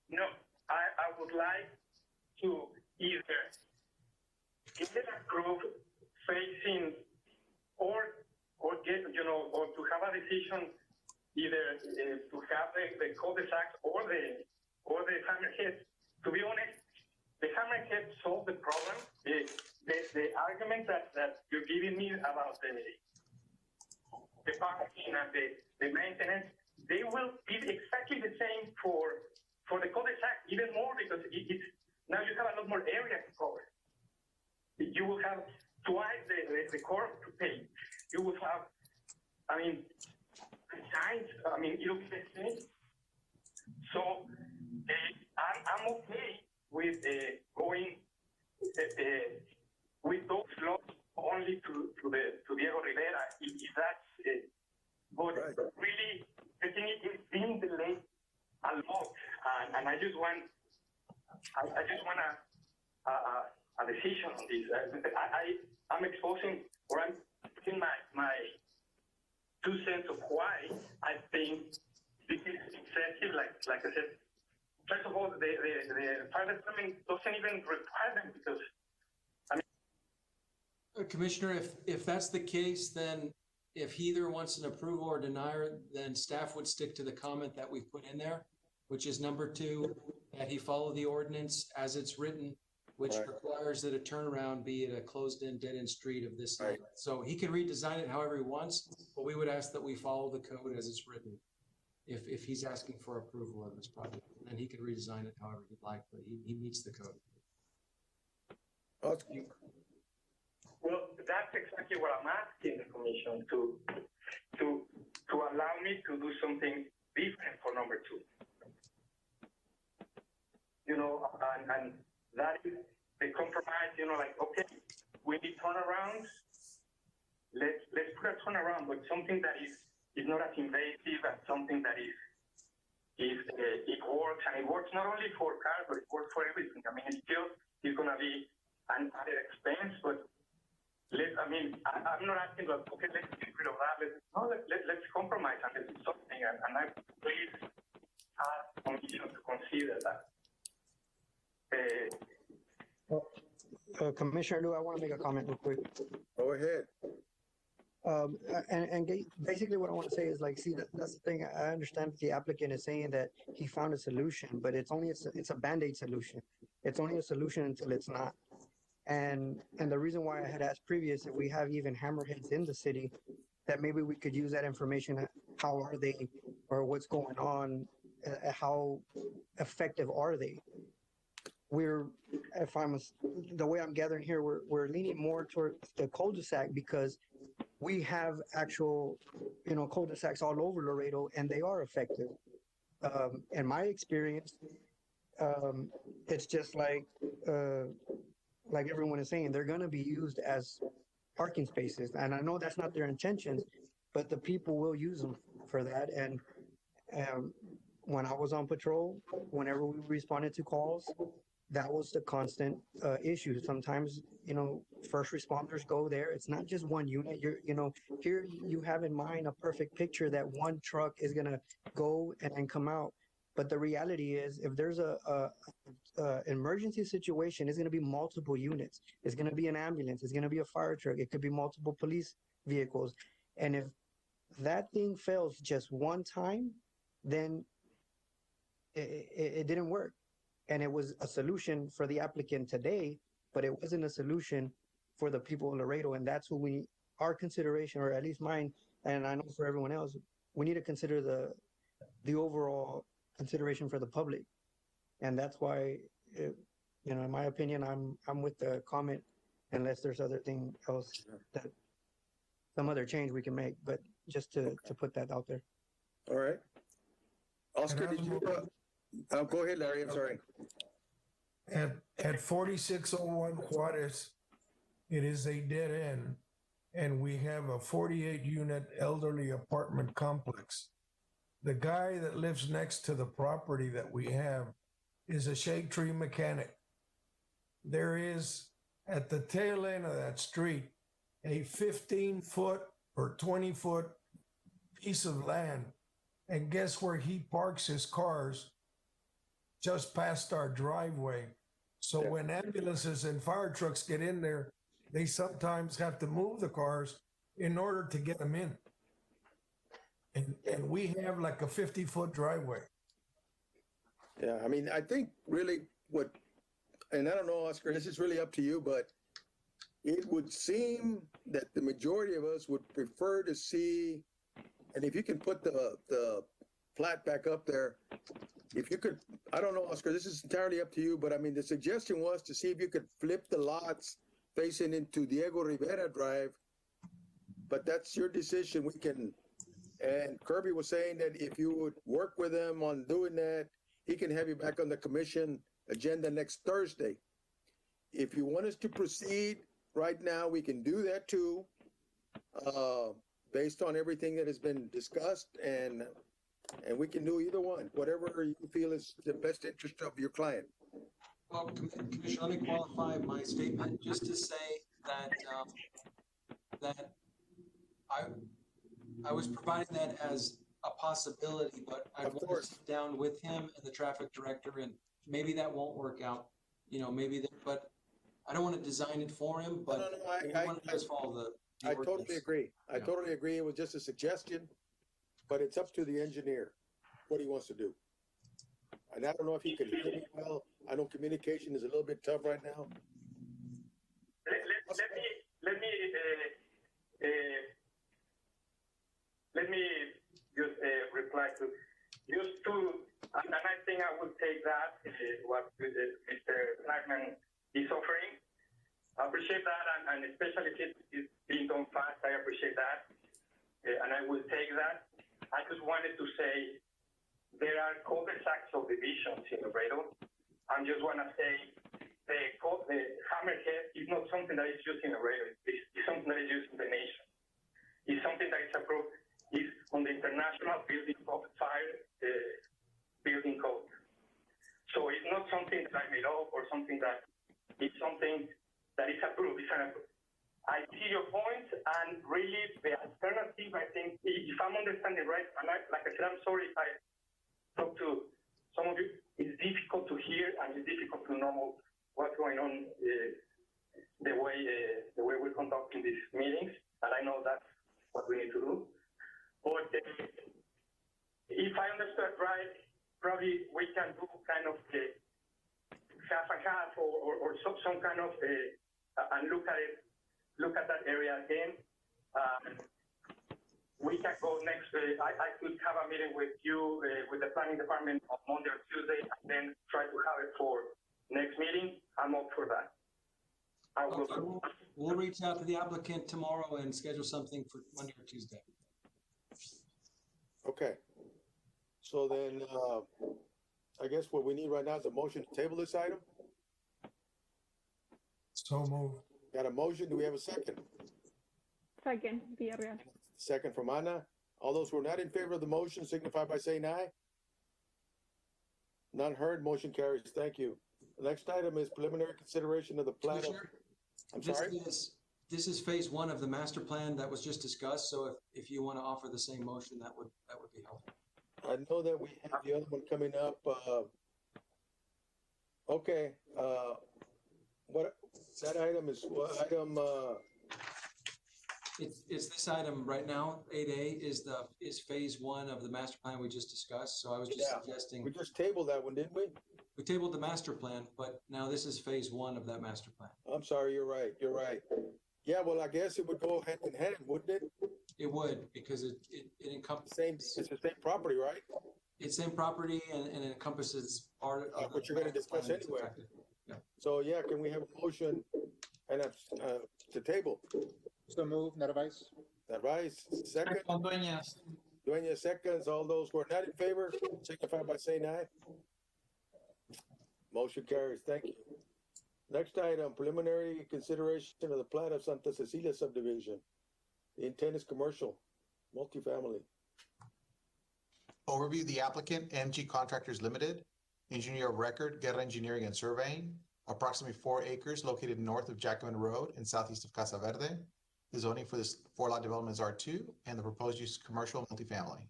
Speaker 16: No, I would like to either get it approved facing or get, or to have a decision either to have the cul-de-sac or or the hammerhead. To be honest, the hammerhead solved the problem. The argument that you're giving me about the parking and the maintenance, they will be exactly the same for the cul-de-sac, even more, because it's now you have a lot more area to cover. You will have twice the court to pay. You will have, I mean, signs. I mean, you can see. So I'm okay with going with those laws only to Diego Rivera, if that's but really, I think it's been delayed a lot, and I just want a decision on this. I'm exposing, or I'm putting my 2 cents of why I think this is excessive. Like I said, first of all, the fire department doesn't even require them, because
Speaker 3: Commissioner, if that's the case, then if he either wants an approval or denier, then staff would stick to the comment that we've put in there, which is number 2, that he follow the ordinance as it's written, which requires that a turnaround be at a closed-in, dead-end street of this length. So he can redesign it however he wants, but we would ask that we follow the code as it's written. If he's asking for approval of this project, then he can redesign it however he'd like, but he meets the code.
Speaker 16: well, that's exactly what I'm asking the commission to allow me to do something different for number 2. You know, and that is the compromise. You know, like, okay, we need turnarounds. Let's put a turnaround, but something that is not as invasive, and something that it works, and it works not only for cars, but it works for everything. I mean, it's going to be an added expense, but I'm not asking, like, okay, let's get rid of that. Let's compromise and let's do something, and I please ask the commission to consider that.
Speaker 19: Commissioner Liu, I want to make a comment real quick.
Speaker 1: Go ahead.
Speaker 19: Basically what I want to say is, like, see, that's the thing. I understand the applicant is saying that he found a solution, but it's a Band-Aid solution. It's only a solution until it's not. And the reason why I had asked previous, if we have even hammerheads in the city, that maybe we could use that information. How are they, or what's going on? How effective are they? The way I'm gathering here, we're leaning more toward the cul-de-sac, because we have actual, cul-de-sacs all over Laredo, and they are effective. In my experience, it's just like everyone is saying, they're going to be used as parking spaces. And I know that's not their intentions, but the people will use them for that. And when I was on patrol, whenever we responded to calls, that was the constant issue. Sometimes, first responders go there. It's not just one unit. Here you have in mind a perfect picture that one truck is going to go and then come out. But the reality is, if there's a emergency situation, it's going to be multiple units. It's going to be an ambulance. It's going to be a fire truck. It could be multiple police vehicles. And if that thing fails just one time, then it didn't work. And it was a solution for the applicant today, but it wasn't a solution for the people in Laredo. And that's what our consideration, or at least mine, and I know for everyone else, we need to consider the overall consideration for the public. And that's why, in my opinion, I'm with the comment, unless there's other thing else, that some other change we can make, but just to put that out there.
Speaker 1: All right. Oscar, did you, go ahead, Larry, I'm sorry.
Speaker 4: At 4601 Juarez, it is a dead end, and we have a 48-unit elderly apartment complex. The guy that lives next to the property that we have is a shade tree mechanic. There is, at the tail end of that street, a 15-foot or 20-foot piece of land. And guess where he parks his cars? Just past our driveway. So when ambulances and fire trucks get in there, they sometimes have to move the cars in order to get them in. And we have like a 50-foot driveway.
Speaker 1: Yeah, I mean, I think really what, and I don't know, Oscar, this is really up to you, but it would seem that the majority of us would prefer to see, and if you can put the plat back up there, if you could, I don't know, Oscar, this is entirely up to you, but I mean, the suggestion was to see if you could flip the lots facing into Diego Rivera Drive, but that's your decision. We can, and Kirby was saying that if you would work with him on doing that, he can have you back on the commission agenda next Thursday. If you want us to proceed right now, we can do that too, based on everything that has been discussed, and we can do either one, whatever you feel is the best interest of your client.
Speaker 3: Well, Commissioner, let me qualify my statement just to say that that I was providing that as a possibility, but I want to sit down with him and the traffic director, and maybe that won't work out. You know, maybe that, but I don't want to design it for him. But I want to just follow the
Speaker 1: I totally agree. I totally agree. It was just a suggestion, but it's up to the engineer what he wants to do. And I don't know if he can hear me well. I know communication is a little bit tough right now.
Speaker 16: Let me just reply to just to, and I think I would take that what Mr. Blackman is offering. I appreciate that, and especially if it's being done fast, I appreciate that, and I will take that. I just wanted to say there are cul-de-sac subdivisions in Laredo. I just want to say the hammerhead is not something that is used in Laredo. It's something that is used in the nation. It's something that is approved. Is on the International Building Code, Building Code. So it's not something that I made up or something that it's something that is approved. It's approved. I see your point, and really the alternative, I think, if I'm understanding right, and like I said, I'm sorry if I talk to some of you, it's difficult to hear and it's difficult to know what's going on the way we're conducting these meetings, and I know that's what we need to do. But if I understood right, probably we can do kind of half and half or some kind of and look at that area again. We can go next. I could have a meeting with you with the planning department on Monday or Tuesday, and then try to have it for next meeting. I'm up for that.
Speaker 3: We'll reach out to the applicant tomorrow and schedule something for Monday or Tuesday.
Speaker 1: Okay. So then, I guess what we need right now is a motion to table this item.
Speaker 4: So moved.
Speaker 1: Got a motion. Do we have a second?
Speaker 15: Second, Villarreal.
Speaker 1: Second from Ana. All those who are not in favor of the motion signify by saying aye. None heard. Motion carries. Thank you. The next item is preliminary consideration of the plan. I'm sorry?
Speaker 3: This is phase one of the master plan that was just discussed. So if you want to offer the same motion, that would be helpful.
Speaker 1: I know that we have the other one coming up. Okay. What that item is? What item?
Speaker 3: It's this item right now. 8A is phase one of the master plan we just discussed. So I was just suggesting
Speaker 1: we just tabled that one, didn't we?
Speaker 3: We tabled the master plan, but now this is phase one of that master plan.
Speaker 1: I'm sorry. You're right. You're right. Yeah, well, I guess it would go hand in hand, wouldn't it?
Speaker 3: It would, because it encompasses.
Speaker 1: It's the same property, right?
Speaker 3: It's same property and it encompasses part of
Speaker 1: what you're going to discuss anyway.
Speaker 3: Yeah.
Speaker 1: So yeah, can we have a motion and to table?
Speaker 9: So move, Narvaez.
Speaker 1: Narvaez, second. Dueñas seconds. All those who are not in favor, signify by saying aye. Motion carries. Thank you. Next item, preliminary consideration of the plat of Santa Cecilia subdivision. The intent is commercial, multifamily.
Speaker 2: Overview: the applicant, MG Contractors Limited, engineer of record, Guerra Engineering and Surveying, approximately 4 acres located north of Jackman Road and southeast of Casa Verde. The zoning for this 4-lot development is R2, and the proposed use is commercial multifamily.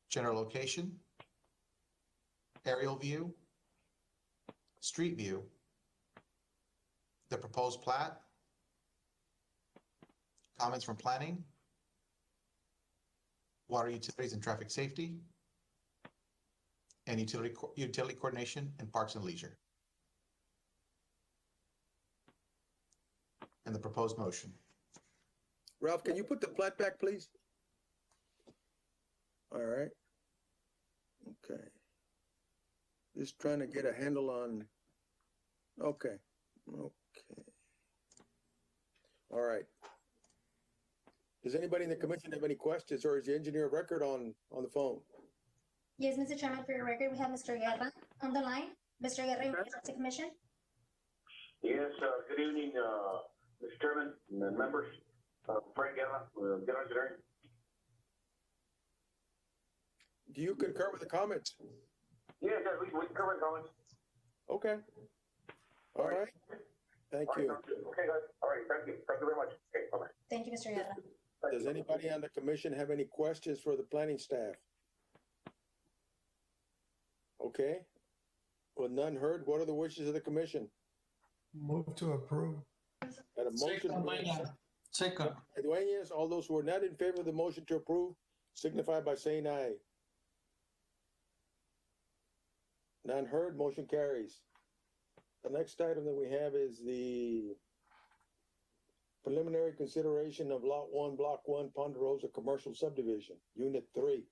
Speaker 2: General location, aerial view, street view, the proposed plat, comments from planning, water utilities and traffic safety, and utility coordination and parks and leisure. And the proposed motion.
Speaker 1: Ralph, can you put the plat back, please? All right. Okay. Just trying to get a handle on, okay. All right. Does anybody in the commission have any questions, or is the engineer of record on the phone?
Speaker 5: Yes, Mr. Chairman, for your record, we have Mr. Guerra on the line. Mr. Guerra, you may address the commission.
Speaker 10: Yes, good evening, Mr. Chairman and members. Frank Guerra, Guerra Engineering.
Speaker 1: Do you concur with the comments?
Speaker 10: Yes, we concur with comments.
Speaker 1: Okay. All right. Thank you.
Speaker 10: Okay, guys. All right, thank you. Thank you very much. Okay, bye-bye.
Speaker 5: Thank you, Mr. Guerra.
Speaker 1: Does anybody on the commission have any questions for the planning staff? Okay. Well, none heard. What are the wishes of the commission?
Speaker 4: Move to approve.
Speaker 1: Got a motion.
Speaker 14: Second.
Speaker 1: Dueñas, all those who are not in favor of the motion to approve, signify by saying aye. None heard, motion carries. The next item that we have is the preliminary consideration of Lot 1, Block 1, Ponderosa Commercial Subdivision, Unit 3.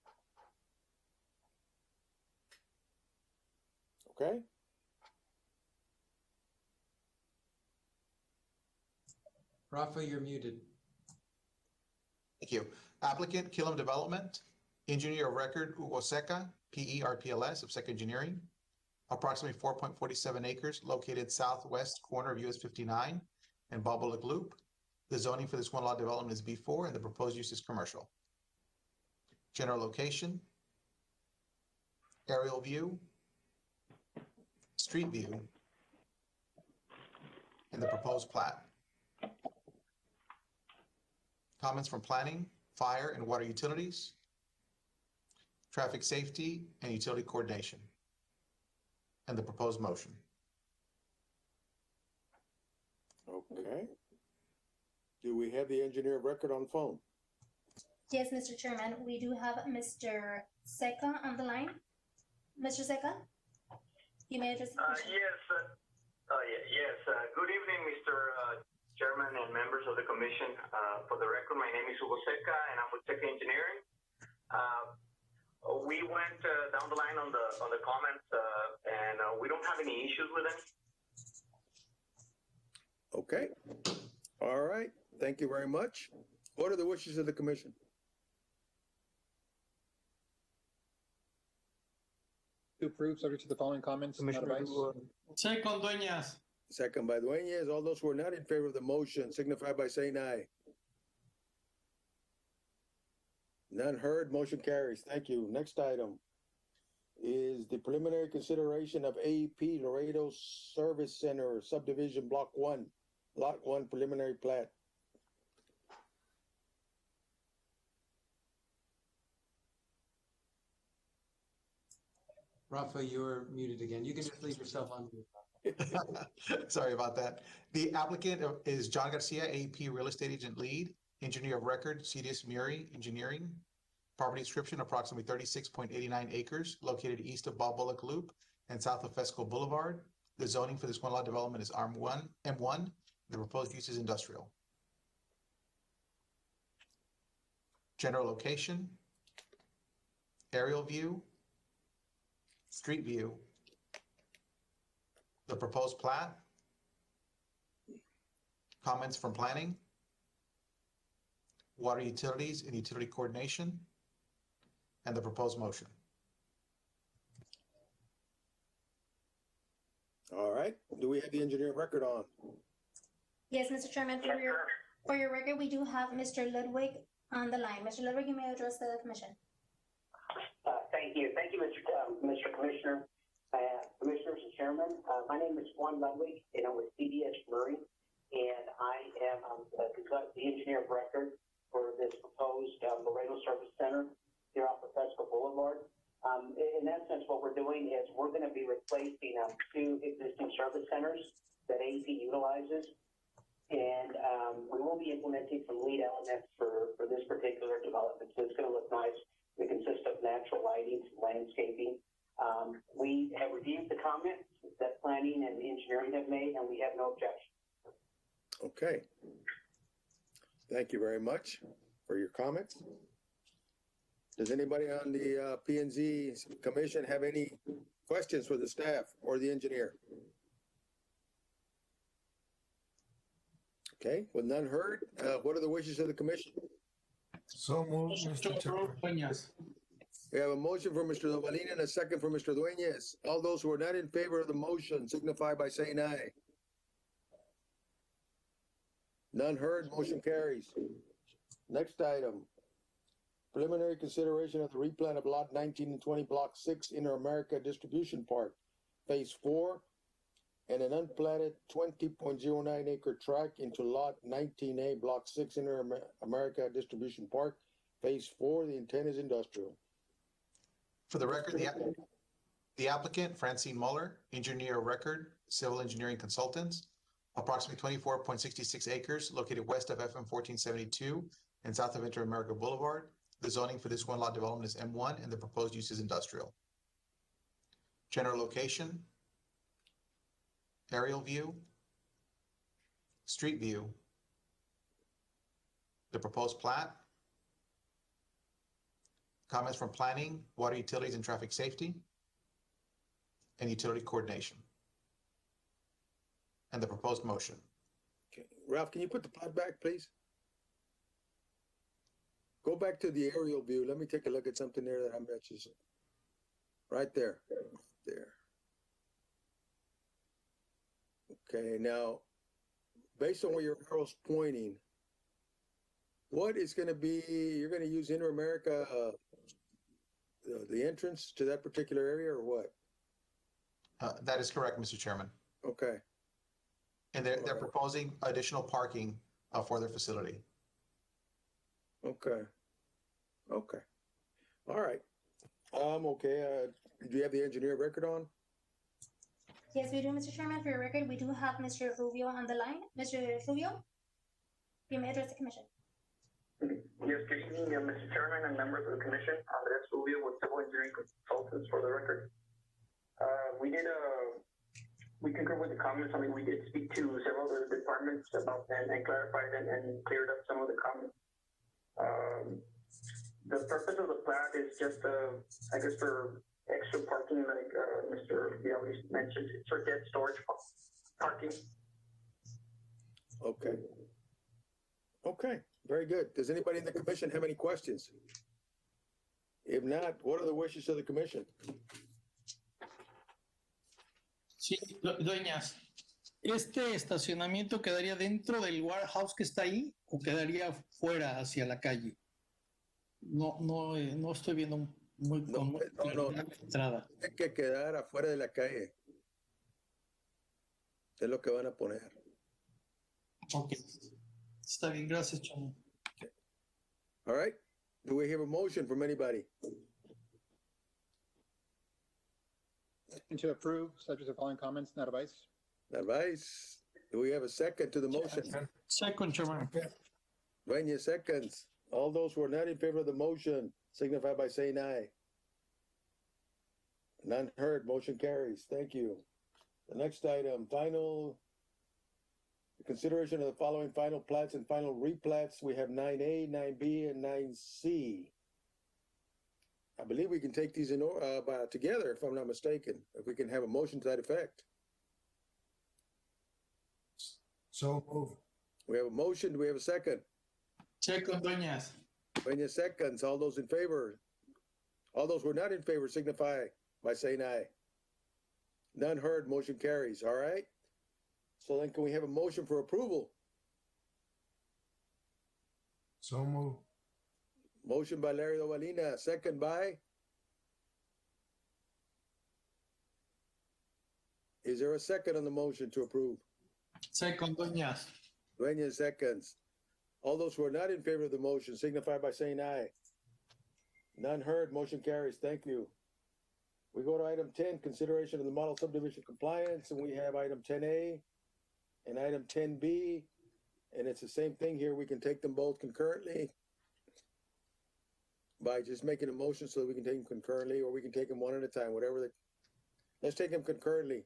Speaker 1: Okay?
Speaker 3: Rafa, you're muted.
Speaker 2: Thank you. Applicant, Killam Development, engineer of record, Hugo Seca, PERPLS of Seca Engineering, approximately 4.47 acres located southwest corner of US 59 and Bobolek Loop. The zoning for this one lot development is B4 and the proposed use is commercial. General location, aerial view, street view, and the proposed plat. Comments from planning, fire and water utilities, traffic safety and utility coordination, and the proposed motion.
Speaker 1: Okay. Do we have the engineer of record on phone?
Speaker 5: Yes, Mr. Chairman, we do have Mr. Seca on the line. Mr. Seca, you may address the question.
Speaker 13: Yes. Good evening, Mr. Chairman and members of the commission. For the record, my name is Hugo Seca, and I'm with Seca Engineering. We went down the line on the comments, and we don't have any issues with them.
Speaker 1: Okay. All right. Thank you very much. What are the wishes of the commission?
Speaker 9: To approve, subject to the following comments, not advice.
Speaker 14: Second, Dueñas.
Speaker 1: Second by Dueñas. All those who are not in favor of the motion signify by saying aye. None heard, motion carries. Thank you. Next item is the preliminary consideration of AEP Laredo Service Center Subdivision Block 1, Lot 1 preliminary plat.
Speaker 3: Rafa, you're muted again. You can just leave yourself on mute.
Speaker 2: Sorry about that. The applicant is John Garcia, AEP Real Estate Agent Lead, engineer of record, CDS Muri Engineering. Property description, approximately 36.89 acres located east of Bobolek Loop and south of Fesco Boulevard. The zoning for this one lot development is M1. The proposed use is industrial. General location, aerial view, street view, the proposed plat, comments from planning, water utilities and utility coordination, and the proposed motion.
Speaker 1: All right. Do we have the engineer of record on?
Speaker 5: Yes, Mr. Chairman, for your record, we do have Mr. Ludwig on the line. Mr. Ludwig, you may address the commission.
Speaker 20: Thank you, Mr. Commissioner, Commissioners and Chairman. My name is Juan Ludwig, and I'm with CDS Murray, and I am the engineer of record for this proposed Laredo Service Center here off of Fesco Boulevard. In essence, what we're doing is we're going to be replacing 2 existing service centers that AEP utilizes, and we will be implementing some lead elements for this particular development. So it's going to look nice. It consists of natural lighting, some landscaping. We have reviewed the comments that planning and engineering have made, and we have no objection.
Speaker 1: Okay. Thank you very much for your comments. Does anybody on the P&Z Commission have any questions for the staff or the engineer? Okay, with none heard, what are the wishes of the commission?
Speaker 4: So moved, Mr. Chairman.
Speaker 1: We have a motion for Mr. Dovalina and a second for Mr. Dueñas. All those who are not in favor of the motion signify by saying aye. None heard, motion carries. Next item, preliminary consideration of the replan of lot 19 and 20, block 6, Inter-America Distribution Park, phase 4, and an unplatted 20.09 acre tract into lot 19A, block 6, Inter-America Distribution Park, phase 4. The intent is industrial.
Speaker 2: For the record, the applicant, Francine Muller, engineer of record, civil engineering consultants, approximately 24.66 acres located west of FM 1472 and south of Inter-America Boulevard. The zoning for this one lot development is M1 and the proposed use is industrial. General location, aerial view, street view, the proposed plat, comments from planning, water utilities and traffic safety, and utility coordination, and the proposed motion.
Speaker 1: Okay, Ralph, can you put the plot back, please? Go back to the aerial view. Let me take a look at something there that I mentioned. Right there. There. Okay, now, based on where your arrow's pointing, what is going to be, you're going to use Inter-America, the entrance to that particular area or what?
Speaker 2: That is correct, Mr. Chairman.
Speaker 1: Okay.
Speaker 2: And they're proposing additional parking for their facility.
Speaker 1: Okay. Okay. All right. Okay. Do you have the engineer record on?
Speaker 5: Yes, we do, Mr. Chairman. For your record, we do have Mr. Rubio on the line. Mr. Rubio, you may address the commission.
Speaker 16: Yes, good evening, Mr. Chairman and members of the commission. Andres Rubio with Civil Engineering Consultants for the record. We concur with the comments. I mean, we did speak to several of the departments about and clarified and cleared up some of the comments. The purpose of the plat is just, I guess, for extra parking, like Mr. Diallo mentioned, for dead storage parking.
Speaker 1: Okay. Okay, very good. Does anybody in the commission have any questions? If not, what are the wishes of the commission?
Speaker 14: Sí, dueñas, ¿este estacionamiento quedaría dentro del warehouse que está ahí o quedaría fuera hacia la calle? No estoy viendo muy con la entrada.
Speaker 1: Tiene que quedar afuera de la calle. Es lo que van a poner.
Speaker 14: Ok. Está bien, gracias, Chamo.
Speaker 1: All right. Do we have a motion from anybody?
Speaker 9: To approve, subject to the following comments, not advice.
Speaker 1: Advice. Do we have a second to the motion?
Speaker 14: Second, Chairman.
Speaker 1: Dueña seconds. All those who are not in favor of the motion signify by saying aye. None heard. Motion carries. Thank you. The next item, final consideration of the following final plats and final replats. We have 9A, 9B, and 9C. I believe we can take these in together, if I'm not mistaken, if we can have a motion to that effect.
Speaker 4: So move.
Speaker 1: We have a motion. Do we have a second?
Speaker 14: Second, Dueñas.
Speaker 1: Dueñas seconds. All those in favor? All those who are not in favor signify by saying aye. None heard. Motion carries. All right. So then can we have a motion for approval?
Speaker 4: So move.
Speaker 1: Motion by Larry Dovalina, second by? Is there a second on the motion to approve?
Speaker 14: Second, Dueñas.
Speaker 1: Dueñas seconds. All those who are not in favor of the motion signify by saying aye. None heard. Motion carries. Thank you. We go to item 10, consideration of the model subdivision compliance, and we have item 10A and item 10B, and it's the same thing here. We can take them both concurrently. by just making a motion so that we can take them concurrently, or we can take them one at a time, whatever let's take them concurrently.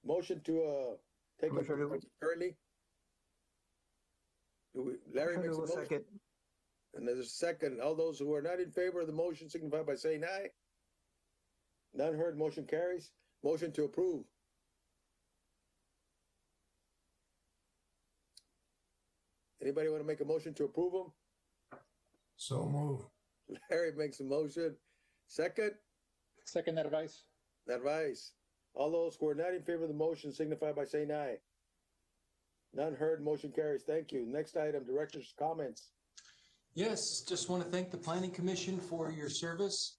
Speaker 1: Motion to take them concurrently. Larry makes a motion.
Speaker 19: Second.
Speaker 1: And there's a second. All those who are not in favor of the motion signify by saying aye. None heard, motion carries. Motion to approve. Anybody want to make a motion to approve them?
Speaker 4: So move.
Speaker 1: Larry makes a motion. Second?
Speaker 9: Second advice.
Speaker 1: Advice. All those who are not in favor of the motion signify by saying aye. None heard, motion carries. Thank you. Next item, director's comments.
Speaker 3: Yes, just want to thank the Planning Commission for your service.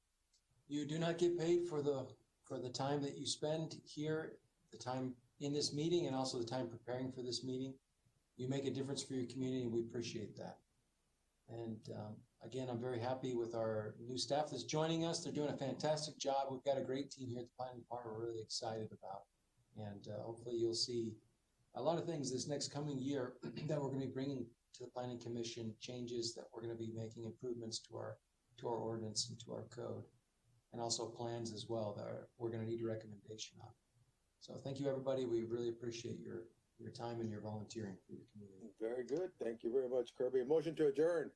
Speaker 3: You do not get paid for the time that you spend here, the time in this meeting, and also the time preparing for this meeting. You make a difference for your community, and we appreciate that. And again, I'm very happy with our new staff that's joining us. They're doing a fantastic job. We've got a great team here at the Planning Department we're really excited about. And hopefully you'll see a lot of things this next coming year that we're going to be bringing to the Planning Commission, changes that we're going to be making, improvements to our ordinance and to our code, and also plans as well that we're going to need a recommendation on. So thank you, everybody. We really appreciate your time and your volunteering for your community.
Speaker 1: Very good. Thank you very much, Kirby. A motion to adjourn.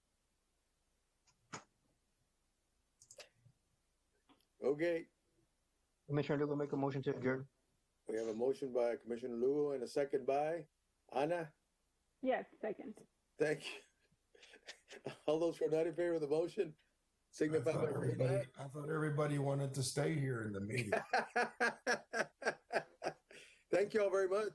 Speaker 1: Okay.
Speaker 19: Commissioner Lugo make a motion to adjourn.
Speaker 1: We have a motion by Commissioner Lugo and a second by Ana.
Speaker 15: Yes, second.
Speaker 1: Thank you. All those who are not in favor of the motion signify by saying aye.
Speaker 4: I thought everybody wanted to stay here in the meeting.
Speaker 1: Thank you all very much.